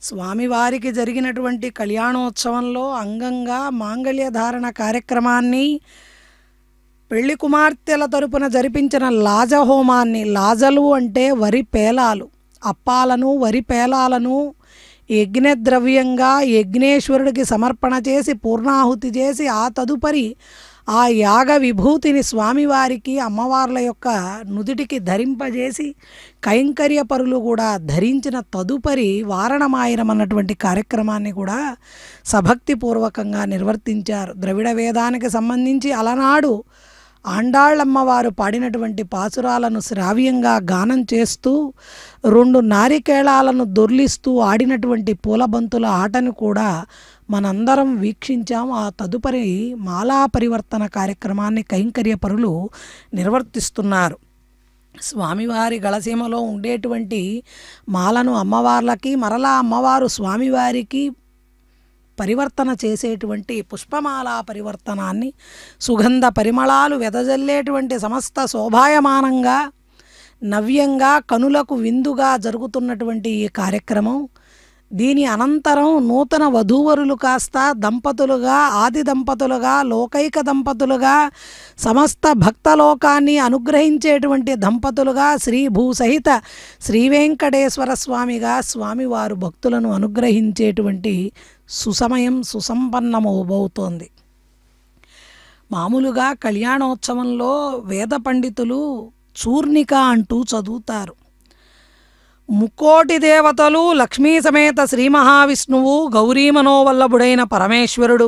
స్వామివారికి జరిగినటువంటి కళ్యాణోత్సవంలో అంగంగా మాంగళ్యధారణ కార్యక్రమాన్ని, పెళ్లి కుమార్తెల తరపున జరిపించిన లాజహోమాన్ని, లాజలు అంటే వరి పేలాలు, అప్పాలను వరి పేలాలను యజ్ఞద్రవ్యంగా యజ్ఞేశ్వరుడికి సమర్పణ చేసి పూర్ణాహుతి చేసి ఆ తదుపరి ఆ యాగ విభూతిని స్వామివారికి అమ్మవార్ల యొక్క నుదిటికి ధరింపజేసి కైంకర్య పరులు కూడా ధరించిన తదుపరి వారణమాయనం అన్నటువంటి కార్యక్రమాన్ని కూడా సభక్తిపూర్వకంగా నిర్వర్తించారు. ద్రవిడ వేదానికి సంబంధించి అలనాడు ఆండాళ్ళమ్మవారు పాడినటువంటి పాసురాలను శ్రావ్యంగా గానం చేస్తూ 2 నారికేళాలను దొర్లిస్తూ ఆడినటువంటి పూలబంతుల ఆటను కూడా మనందరం వీక్షించాం. ఆ తదుపరి మాలా పరివర్తన కార్యక్రమాన్ని కైంకర్య పరులు నిర్వర్తిస్తున్నారు. స్వామివారి గళసీమలో ఉండేటువంటి మాలను అమ్మవార్లకి, మరలా అమ్మవారు స్వామివారికి పరివర్తన చేసేటువంటి పుష్పమాలా పరివర్తనాన్ని, సుగంధ పరిమళాలు వెదజల్లేటువంటి సమస్త శోభాయమానంగా నవ్యంగా కనులకు విందుగా జరుగుతున్నటువంటి ఈ కార్యక్రమం, దీని అనంతరం నూతన వధూవరులు కాస్త దంపతులుగా, ఆది దంపతులుగా, లోకైక దంపతులుగా, సమస్త భక్తలోకాన్ని అనుగ్రహించేటువంటి దంపతులుగా, శ్రీ భూసహిత శ్రీ వెంకటేశ్వర స్వామిగా స్వామివారు భక్తులను అనుగ్రహించేటువంటి సుసమయం సుసంపన్నమవబోతోంది. మామూలుగా కళ్యాణోత్సవంలో వేద పండితులు చూర్ణిక అంటూ చదువుతారు. ముక్కోటి దేవతలు, లక్ష్మీ సమేత శ్రీ మహావిష్ణువు, గౌరీ మనోవల్లభుడైన పరమేశ్వరుడు,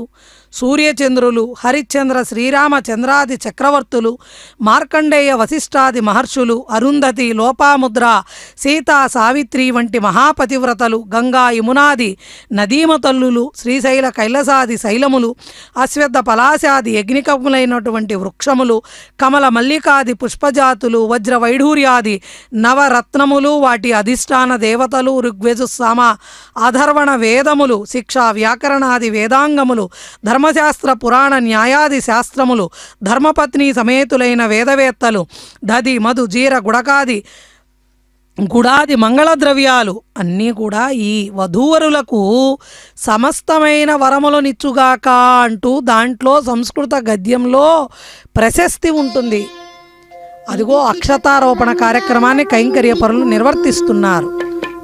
సూర్యచంద్రులు, హరిశ్చంద్ర శ్రీరామచంద్రాది చక్రవర్తులు, మార్కండేయ వశిష్ఠాది మహర్షులు, అరుంధతి, లోపాముద్ర, సీతా సావిత్రి వంటి మహాపతివ్రతలు, గంగా యమునాది నదీమతల్లులు, శ్రీశైల కైలసాది శైలములు, అశ్వత్థ పలాశాది యజ్ఞికములైనటువంటి వృక్షములు, కమల మల్లికాది పుష్పజాతులు, వజ్ర వైఢూర్యాది నవరత్నములు, వాటి అధిష్టాన దేవతలు, ఋగ్వేజుస్సామ అధర్వణ వేదములు, శిక్షా వ్యాకరణాది వేదాంగములు, ధర్మశాస్త్ర పురాణ న్యాయాది శాస్త్రములు, ధర్మపత్ని సమేతులైన వేదవేత్తలు, దది మధు జీర గుడాది మంగళ ద్రవ్యాలు అన్నీ కూడా ఈ వధూవరులకు సమస్తమైన వరములనిచ్చుగాక అంటూ దాంట్లో సంస్కృత గద్యంలో ప్రశస్తి ఉంటుంది. అదిగో అక్షతారోపణ కార్యక్రమాన్ని కైంకర్య పరులు నిర్వర్తిస్తున్నారు.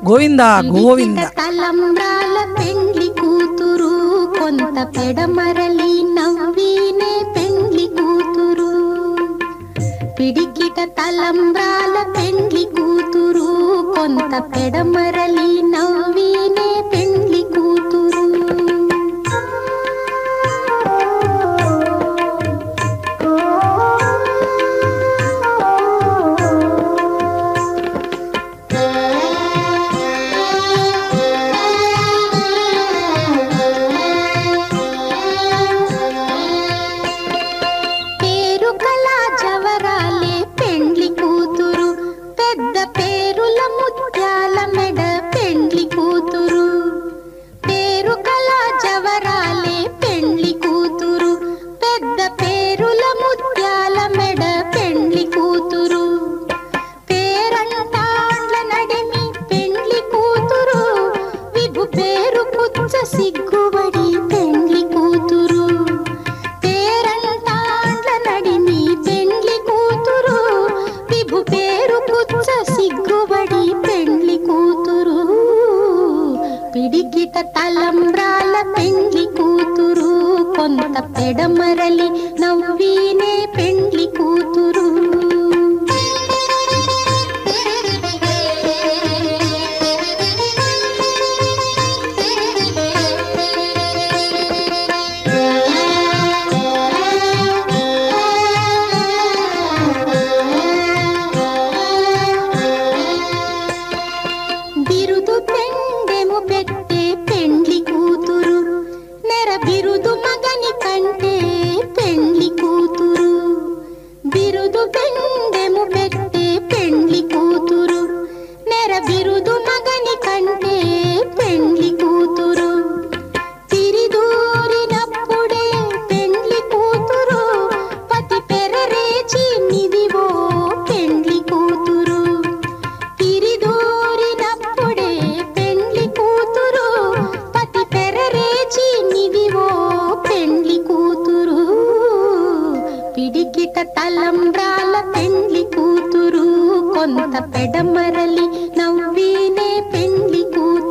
గోవింద గోవింద. తలంబ్రాల పెండ్లి కూతురు కొంత పెడమరలి నవ్వినే పెండ్లి కూతురు, పిడికిట తలంబ్రాల పెండ్లి కూతురు కొంత పెడమరలి నవ్వినే పెండ్లి కూతురు. ముత్యాల మెడ పెండ్లి కూతురు, కొంత పెడమరలి నవ్వీనే పెండ్లి కూతురు. బిరుదు పెండెము పెట్టే పెండ్లి కూతురు, నెర బిరుదు మగని కంటే పెండ్లి కూతురు. బిరుదు పెండెము పెట్టే పెండ్లి కూతురు, నెర బిరుదు మగని కంటే పెండ్లి కూతురు. తిరిదూరినప్పుడే పెండ్లి కూతురు, పతి పెరరేచి నిదివో పెండ్లి కూతురు. తిరిదూరినప్పుడే పెండ్లి కూతురు, పతి పెరరేచి నిదివో పెండ్లి కూతురు. పిడికిట తలంబ్రాల పెండ్లి కూతురు, కొంత పెడమరలి నవ్వీనే పెండ్లి కూతురు.